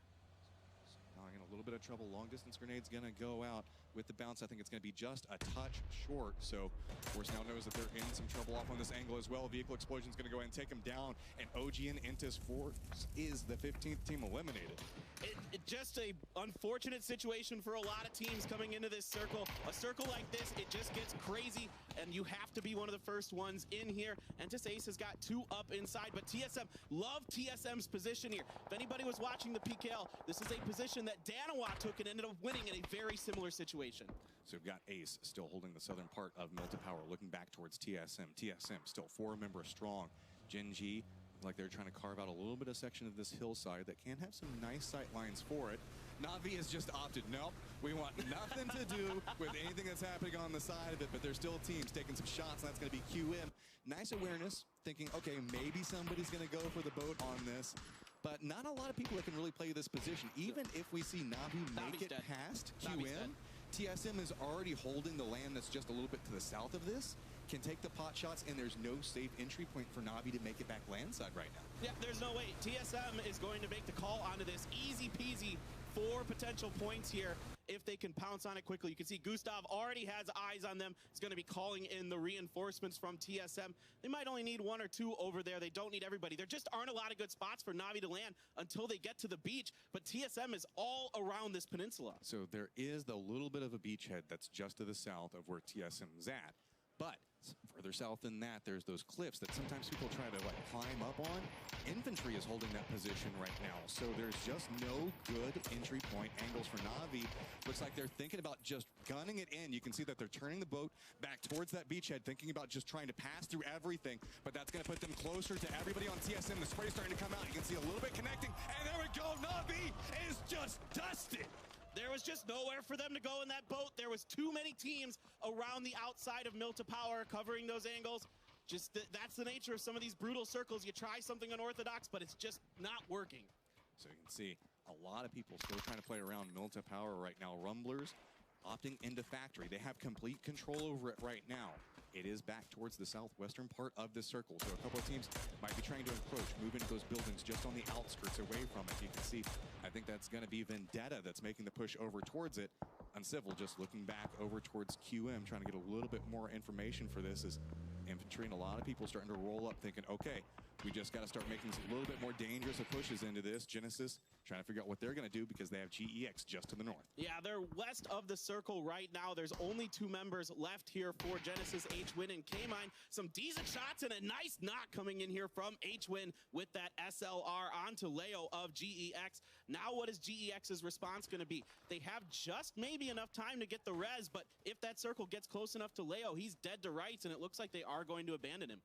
Now in a little bit of trouble. Long distance grenade's gonna go out with the bounce. I think it's gonna be just a touch short. So Force now knows that they're in some trouble off on this angle as well. Vehicle explosion's gonna go ahead and take him down. And OG and Entis Force is the 15th team eliminated. It just a unfortunate situation for a lot of teams coming into this circle. A circle like this, it just gets crazy, and you have to be one of the first ones in here. Entis Ace has got 2 up inside, but TSM, love TSM's position here. If anybody was watching the PKL, this is a position that Danawa took and ended up winning in a very similar situation. So we've got Ace still holding the southern part of Milta Power, looking back towards TSM. TSM still 4 members strong. Gen G, like they're trying to carve out a little bit of section of this hillside that can have some nice sight lines for it. Na'Vi has just opted, nope, we want nothing to do with anything that's happening on the side of it, but there's still teams taking some shots, and that's going to be QM. Nice awareness, thinking, okay, maybe somebody's going to go for the boat on this, but not a lot of people that can really play this position. Even if we see Na'Vi make it past QM, TSM is already holding the land that's just a little bit to the south of this, can take the pot shots, and there's no safe entry point for Na'Vi to make it back landside right now. Yeah, there's no way. TSM is going to make the call onto this. Easy peasy, 4 potential points here if they can pounce on it quickly. You can see Gustav already has eyes on them. He's going to be calling in the reinforcements from TSM. They might only need 1 or 2 over there. They don't need everybody. There just aren't a lot of good spots for Na'Vi to land until they get to the beach, but TSM is all around this peninsula. So there is the little bit of a beachhead that's just to the south of where TSM is at, but further south than that, there's those cliffs that sometimes people try to like climb up on. Infantry is holding that position right now, so there's just no good entry point angles for Na'Vi. Looks like they're thinking about just gunning it in. You can see that they're turning the boat back towards that beachhead, thinking about just trying to pass through everything, but that's going to put them closer to everybody on TSM. The spray's starting to come out. You can see a little bit connecting, and there we go. Na'Vi is just dusted. There was just nowhere for them to go in that boat. There was too many teams around the outside of Milta Power covering those angles. Just that's the nature of some of these brutal circles. You try something unorthodox, but it's just not working. So you can see a lot of people still trying to play around Milta Power right now. Rumblers opting into factory. They have complete control over it right now. It is back towards the southwestern part of the circle, so a couple of teams might be trying to encroach, move into those buildings just on the outskirts away from it. You can see, I think that's going to be Vendetta that's making the push over towards it. Uncivil just looking back over towards QM, trying to get a little bit more information for this as infantry and a lot of people starting to roll up thinking, okay, we just got to start making a little bit more dangerous of pushes into this. Genesis trying to figure out what they're going to do because they have GEX just to the north. Yeah, they're west of the circle right now. There's only 2 members left here for Genesis, H-Win and K-Mine. Some decent shots and a nice knock coming in here from H-Win with that SLR onto Leo of GEX. Now what is GEX's response going to be? They have just maybe enough time to get the res, but if that circle gets close enough to Leo, he's dead to rights, and it looks like they are going to abandon him.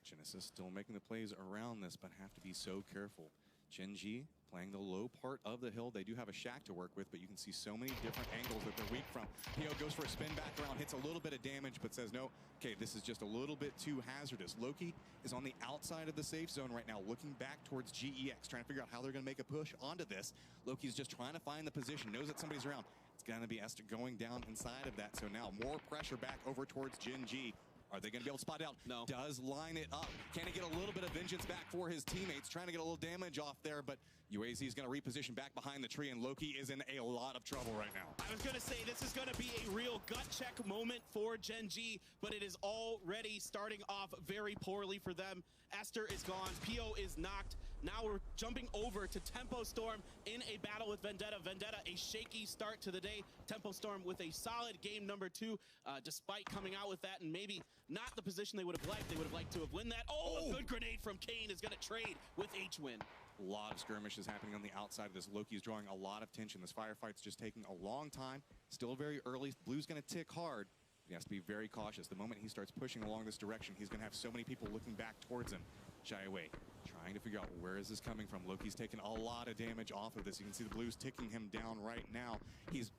Genesis still making the plays around this, but have to be so careful. Gen G playing the low part of the hill. They do have a shack to work with, but you can see so many different angles that they're weak from. PO goes for a spin back around, hits a little bit of damage, but says, no, okay, this is just a little bit too hazardous. Loki is on the outside of the safe zone right now, looking back towards GEX, trying to figure out how they're going to make a push onto this. Loki's just trying to find the position, knows that somebody's around. It's going to be Esther going down inside of that, so now more pressure back over towards Gen G. Are they going to be able to spot out? No. Does line it up. Can he get a little bit of vengeance back for his teammates? Trying to get a little damage off there, but UAZ is going to reposition back behind the tree, and Loki is in a lot of trouble right now. I was going to say, this is going to be a real gut check moment for Gen G, but it is already starting off very poorly for them. Esther is gone. PO is knocked. Now we're jumping over to Tempo Storm in a battle with Vendetta. Vendetta, a shaky start to the day. Tempo Storm with a solid game number 2, despite coming out with that and maybe not the position they would have liked. They would have liked to have won that. Oh, a good grenade from Kane is going to trade with H-Win. A lot of skirmishes happening on the outside of this. Loki's drawing a lot of tension. This firefight's just taking a long time. Still very early. Blue's going to tick hard. He has to be very cautious. The moment he starts pushing along this direction, he's going to have so many people looking back towards him. Shy away, trying to figure out where is this coming from. Loki's taking a lot of damage off of this. You can see the Blues ticking him down right now. He's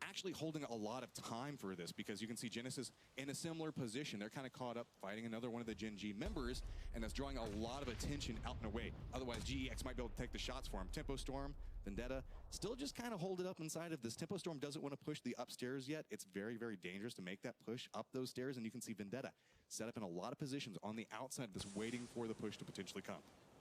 actually holding a lot of time for this because you can see Genesis in a similar position. They're kind of caught up fighting another one of the Gen G members, and that's drawing a lot of attention out and away. Otherwise, GEX might be able to take the shots for him. Tempo Storm, Vendetta, still just kind of hold it up inside of this. Tempo Storm doesn't want to push the upstairs yet. It's very, very dangerous to make that push up those stairs, and you can see Vendetta set up in a lot of positions on the outside of this, waiting for the push to potentially come.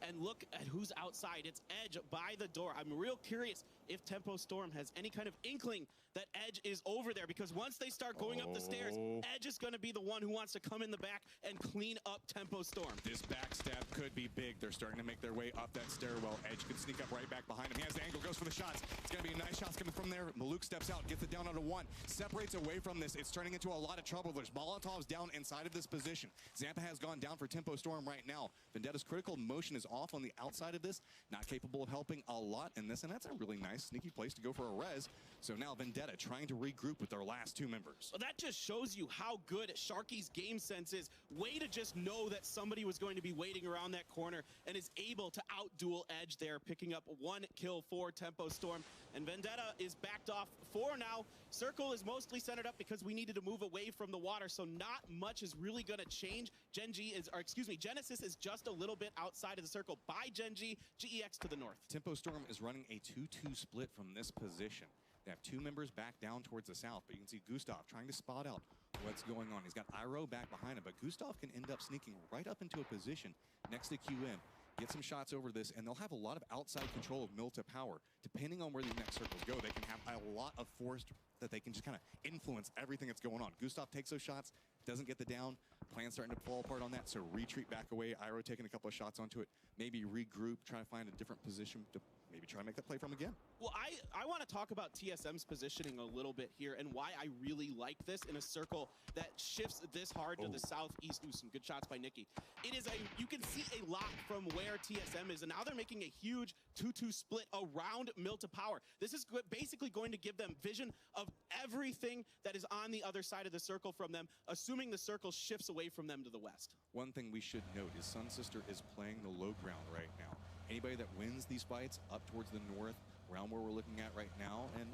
And look at who's outside. It's Edge by the door. I'm real curious if Tempo Storm has any kind of inkling that Edge is over there, because once they start going up the stairs, Edge is going to be the one who wants to come in the back and clean up Tempo Storm. This backstab could be big. They're starting to make their way up that stairwell. Edge could sneak up right back behind him. He has the angle, goes for the shots. It's going to be nice shots coming from there. Maluk steps out, gets it down onto one, separates away from this. It's turning into a lot of trouble. There's Molotovs down inside of this position. Zampa has gone down for Tempo Storm right now. Vendetta's critical motion is off on the outside of this, not capable of helping a lot in this, and that's a really nice, sneaky place to go for a res. So now Vendetta trying to regroup with their last two members. Well, that just shows you how good Sharky's game sense is. Way to just know that somebody was going to be waiting around that corner and is able to out-duel Edge there, picking up one kill for Tempo Storm. And Vendetta is backed off for now. Circle is mostly centered up because we needed to move away from the water, so not much is really going to change. Genesis is just a little bit outside of the circle by Genji. GEX to the north. Tempo Storm is running a 2-2 split from this position. They have two members back down towards the south, but you can see Gustav trying to spot out what's going on. He's got Iroh back behind him, but Gustav can end up sneaking right up into a position next to QM, get some shots over this, and they'll have a lot of outside control of Milta power. Depending on where these next circles go, they can have a lot of force that they can just kind of influence everything that's going on. Gustav takes those shots, doesn't get the down. Plan's starting to fall apart on that, so retreat back away. Iroh taking a couple of shots onto it, maybe regroup, try to find a different position to maybe try to make that play from again. Well, I want to talk about TSM's positioning a little bit here and why I really like this in a circle that shifts this hard to the southeast. Ooh, some good shots by Nikki. It is you can see a lot from where TSM is, and now they're making a huge 2-2 split around Milta Power. This is basically going to give them vision of everything that is on the other side of the circle from them, assuming the circle shifts away from them to the west. One thing we should note is Sun Sister is playing the low ground right now. Anybody that wins these fights up towards the north, around where we're looking at right now. And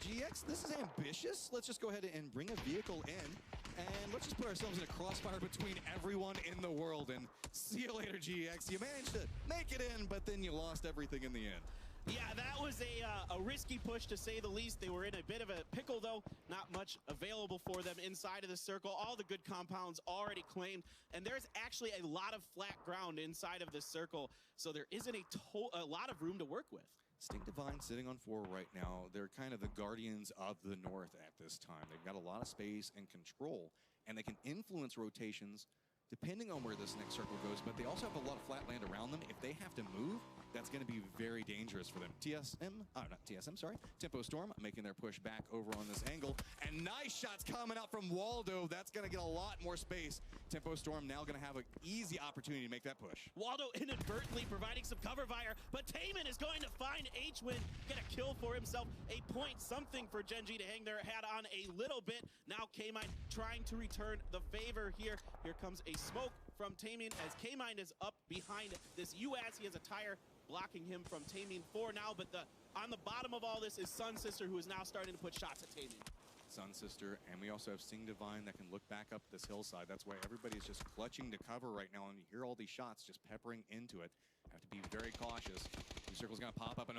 GX, this is ambitious. Let's just go ahead and bring a vehicle in, and let's just put ourselves in a crossfire between everyone in the world. And see you later, GX. You managed to make it in, but then you lost everything in the end. Yeah, that was a risky push, to say the least. They were in a bit of a pickle, though. Not much available for them inside of the circle. All the good compounds already claimed. And there's actually a lot of flat ground inside of this circle. So there isn't a lot of room to work with. Stink Divine sitting on 4 right now. They're kind of the guardians of the north at this time. They've got a lot of space and control, and they can influence rotations depending on where this next circle goes, but they also have a lot of flat land around them. If they have to move, that's going to be very dangerous for them. Tempo Storm making their push back over on this angle, and nice shots coming out from Waldo. That's going to get a lot more space. Tempo Storm now going to have an easy opportunity to make that push. Waldo inadvertently providing some cover fire, but Taman is going to find H-Win, get a kill for himself, a point something for Genji to hang their hat on a little bit. Now K-Mine trying to return the favor here. Here comes a smoke from Taman as K-Mine is up behind this US. He has a tire blocking him from Taman for now, but on the bottom of all this is Sun Sister, who is now starting to put shots at Taman. Sun Sister, and we also have Sting Divine that can look back up this hillside. That's why everybody's just clutching to cover right now, and you hear all these shots just peppering into it. Have to be very cautious. The circle's gonna pop up, and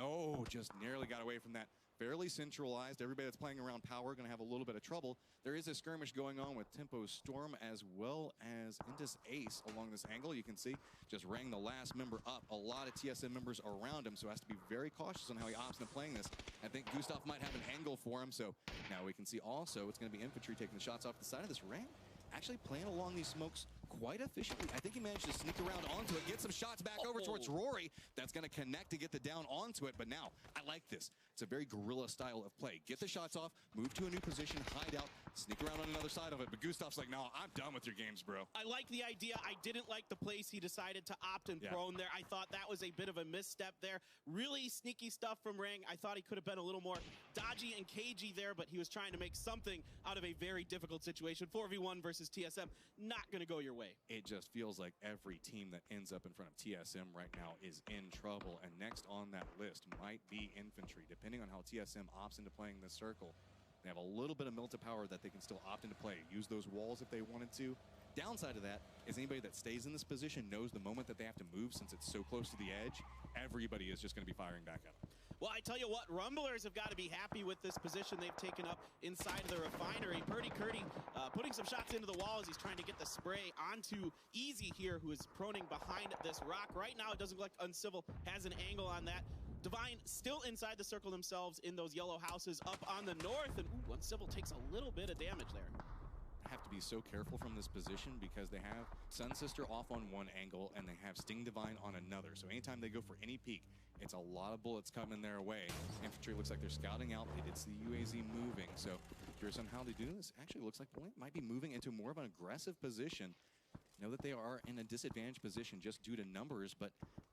just nearly got away from that. Fairly centralized. Everybody that's playing around power gonna have a little bit of trouble. There is a skirmish going on with Tempo Storm as well as Indus Ace along this angle. You can see just rang the last member up. A lot of TSM members around him, so has to be very cautious on how he opts into playing this. I think Gustav might have an angle for him, so now we can see also it's gonna be infantry taking the shots off the side of this ring. Actually playing along these smokes quite efficiently. I think he managed to sneak around onto it, get some shots back over towards Rory. That's going to connect to get the down onto it, but now I like this. It's a very guerrilla style of play. Get the shots off, move to a new position, hide out, sneak around on another side of it, but Gustav's like, no, I'm done with your games, bro. I like the idea. I didn't like the place he decided to opt in prone there. I thought that was a bit of a misstep there. Really sneaky stuff from Rang. I thought he could have been a little more dodgy and cagey there, but he was trying to make something out of a very difficult situation. 4v1 versus TSM, not going to go your way. It just feels like every team that ends up in front of TSM right now is in trouble, and next on that list might be Infantry. Depending on how TSM opts into playing this circle, they have a little bit of Milta power that they can still opt into play. Use those walls if they wanted to. Downside of that is anybody that stays in this position knows the moment that they have to move, since it's so close to the edge, everybody is just going to be firing back at them. Well, I tell you what, Rumblers have got to be happy with this position they've taken up inside of the refinery. Purdy putting some shots into the wall as he's trying to get the spray onto Easy here, who is proning behind this rock. Right now, it doesn't look like Uncivil has an angle on that. Divine still inside the circle themselves in those yellow houses up on the north, and Uncivil takes a little bit of damage there. Have to be so careful from this position because they have Sun Sister off on one angle and they have Sting Divine on another. So anytime they go for any peek, it's a lot of bullets coming their way. Infantry looks like they're scouting out. They did see the UAZ moving. So curious on how they do this. Actually looks like Point might be moving into more of an aggressive position. Know that they are in a disadvantaged position just due to numbers, but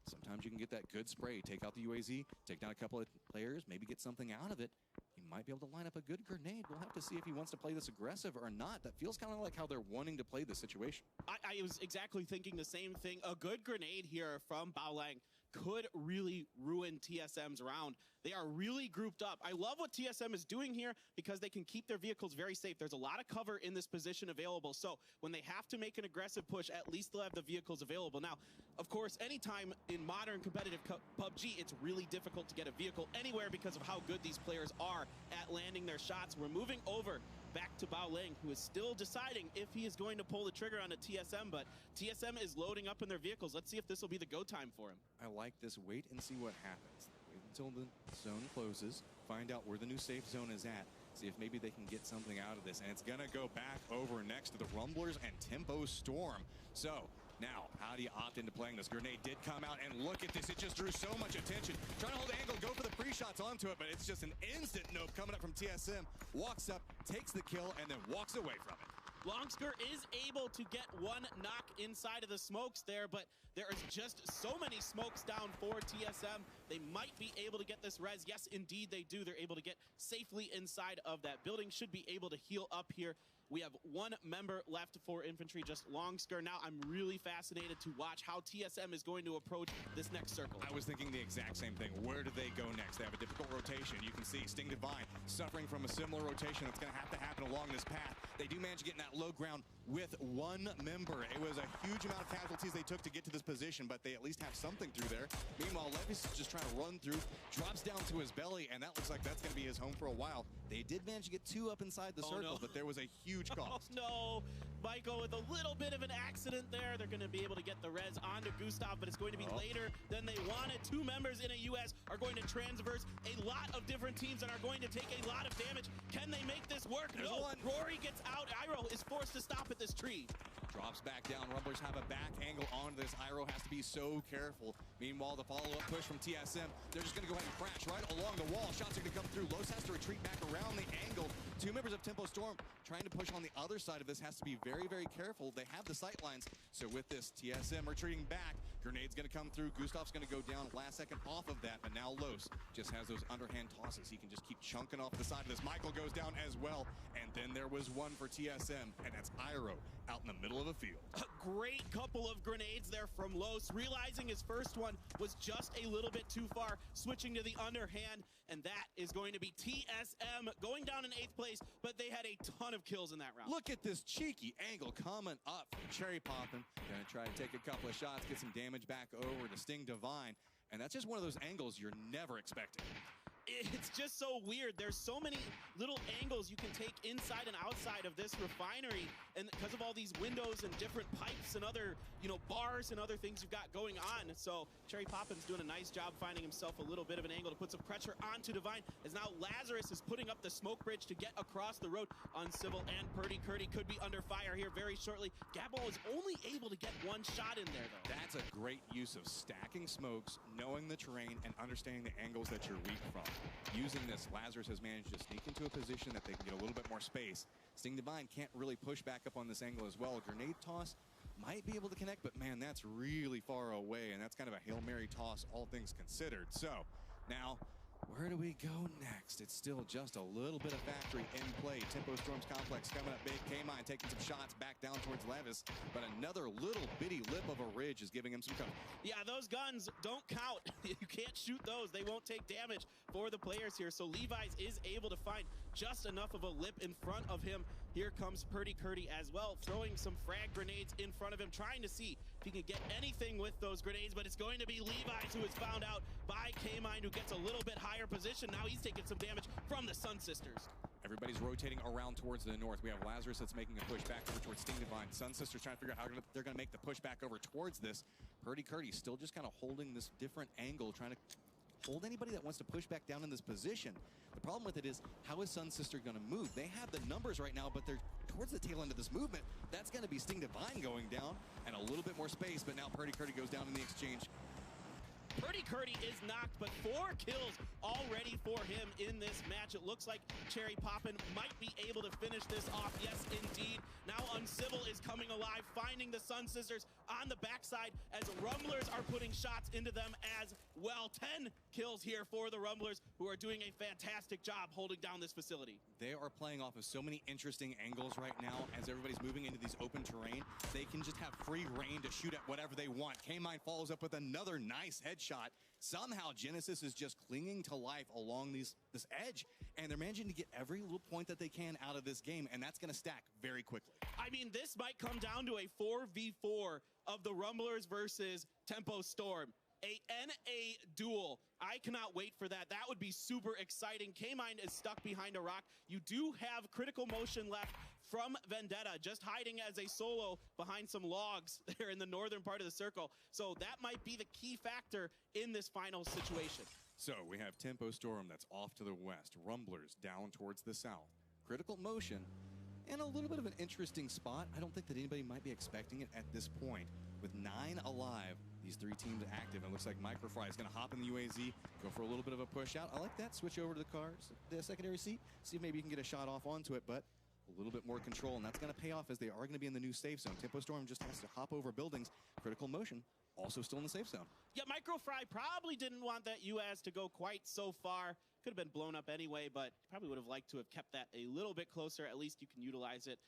sometimes you can get that good spray, take out the UAZ, take down a couple of players, maybe get something out of it. You might be able to line up a good grenade. We'll have to see if he wants to play this aggressive or not. That feels kind of like how they're wanting to play this situation. I was exactly thinking the same thing. A good grenade here from Baolang could really ruin TSM's round. They are really grouped up. I love what TSM is doing here because they can keep their vehicles very safe. There's a lot of cover in this position available. So when they have to make an aggressive push, at least they'll have the vehicles available. Now, of course, anytime in modern competitive PUBG, it's really difficult to get a vehicle anywhere because of how good these players are at landing their shots. We're moving over back to Baolang, who is still deciding if he is going to pull the trigger on a TSM, but TSM is loading up in their vehicles. Let's see if this will be the go time for him. I like this. Wait and see what happens. Wait until the zone closes, find out where the new safe zone is at, see if maybe they can get something out of this. And it's going to go back over next to the Rumblers and Tempo Storm. So now, how do you opt into playing this? Grenade did come out, and look at this. It just drew so much attention. Trying to hold the angle, go for the pre-shots onto it, but it's just an instant nope coming up from TSM. Walks up, takes the kill, and then walks away from it. Longsker is able to get one knock inside of the smokes there, but there is just so many smokes down for TSM. They might be able to get this res. Yes, indeed they do. They're able to get safely inside of that building. Should be able to heal up here. We have one member left for infantry, just Longsker. Now I'm really fascinated to watch how TSM is going to approach this next circle. I was thinking the exact same thing. Where do they go next? They have a difficult rotation. You can see Sting Divine suffering from a similar rotation that's going to have to happen along this path. They do manage to get in that low ground with one member. It was a huge amount of casualties they took to get to this position, but they at least have something through there. Meanwhile, Levis is just trying to run through, drops down to his belly, and that looks like that's going to be his home for a while. They did manage to get two up inside the circle, but there was a huge cost. Oh, no. Michael with a little bit of an accident there. They're going to be able to get the res onto Gustav, but it's going to be later than they wanted. Two members in a US are going to transverse a lot of different teams and are going to take a lot of damage. Can they make this work? There's no. one. Rory gets out. Iroh is forced to stop at this tree. Drops back down. Rumblers have a back angle onto this. Iroh has to be so careful. Meanwhile, the follow-up push from TSM, they're just going to go ahead and crash right along the wall. Shots are going to come through. Los has to retreat back around the angle. Two members of Tempo Storm trying to push on the other side of this has to be very, very careful. They have the sight lines. So with this, TSM retreating back. Grenade's going to come through. Gustav's going to go down last second off of that. But now Los just has those underhand tosses. He can just keep chunking off the side of this. Michael goes down as well. And then there was one for TSM. And that's Iroh out in the middle of the field. A great couple of grenades there from Los. Realizing his first one was just a little bit too far. Switching to the underhand. And that is going to be TSM going down in 8th place. But they had a ton of kills in that round. Look at this cheeky angle coming up from Cherry Poppin'. Gonna try to take a couple of shots, get some damage back over to Sting Divine. And that's just one of those angles you're never expecting. It's just so weird. There's so many little angles you can take inside and outside of this refinery, and because of all these windows and different pipes and other, bars and other things you've got going on. So Cherry Poppin's doing a nice job finding himself a little bit of an angle to put some pressure onto Divine, as now Lazarus is putting up the smoke bridge to get across the road. Uncivil and Purdy could be under fire here very shortly. Gabbo is only able to get one shot in there, though. That's a great use of stacking smokes, knowing the terrain, and understanding the angles that you're weak from. Using this, Lazarus has managed to sneak into a position that they can get a little bit more space. Sting Divine can't really push back up on this angle as well. Grenade toss might be able to connect, but man, that's really far away, and that's kind of a Hail Mary toss, all things considered. So, now, where do we go next? It's still just a little bit of factory in play. Tempo Storm's complex coming up big. K-Mine taking some shots back down towards Levis, but another little bitty lip of a ridge is giving him some cover. Yeah, those guns don't count. You can't shoot those. They won't take damage for the players here. So Levi's is able to find just enough of a lip in front of him. Here comes Purdy as well, throwing some frag grenades in front of him, trying to see if he can get anything with those grenades, but it's going to be Levi's who is found out by K-Mind, who gets a little bit higher position. Now he's taking some damage from the Sun Sisters. Everybody's rotating around towards the north. We have Lazarus that's making a push back over towards Sting Divine. Sun Sisters trying to figure out how they're going to make the push back over towards this. Purdy still just kind of holding this different angle, trying to hold anybody that wants to push back down in this position. The problem with it is, how is Sun Sister going to move? They have the numbers right now, but they're towards the tail end of this movement. That's going to be Sting Divine going down, and a little bit more space, but now Purdy goes down in the exchange. Purdy is knocked, but 4 kills already for him in this match. It looks like Cherry Poppin might be able to finish this off. Yes, indeed. Now Uncivil is coming alive, finding the Sun Sisters on the backside as Rumblers are putting shots into them as well. 10 kills here for the Rumblers, who are doing a fantastic job holding down this facility. They are playing off of so many interesting angles right now as everybody's moving into these open terrain. They can just have free reign to shoot at whatever they want. K-Mind follows up with another nice headshot. Somehow Genesis is just clinging to life along this edge, and they're managing to get every little point that they can out of this game, and that's going to stack very quickly. I mean, this might come down to a 4v4 of the Rumblers versus Tempo Storm. A NA duel. I cannot wait for that. That would be super exciting. K-Mind is stuck behind a rock. You do have critical motion left from Vendetta, just hiding as a solo behind some logs there in the northern part of the circle. So that might be the key factor in this final situation. So we have Tempo Storm that's off to the west, Rumblers down towards the south. Critical motion, and a little bit of an interesting spot. I don't think that anybody might be expecting it at this point. With 9 alive, these 3 teams active, and it looks like Microfry is going to hop in the UAZ, go for a little bit of a push out. I like that. Switch over to the cars, the secondary seat, see if maybe you can get a shot off onto it, but a little bit more control, and that's going to pay off as they are going to be in the new safe zone. Tempo Storm just has to hop over buildings. Critical motion, also still in the safe zone. Yeah, Microfry probably didn't want that UAZ to go quite so far. Could have been blown up anyway, but probably would have liked to have kept that a little bit closer. At least you can utilize it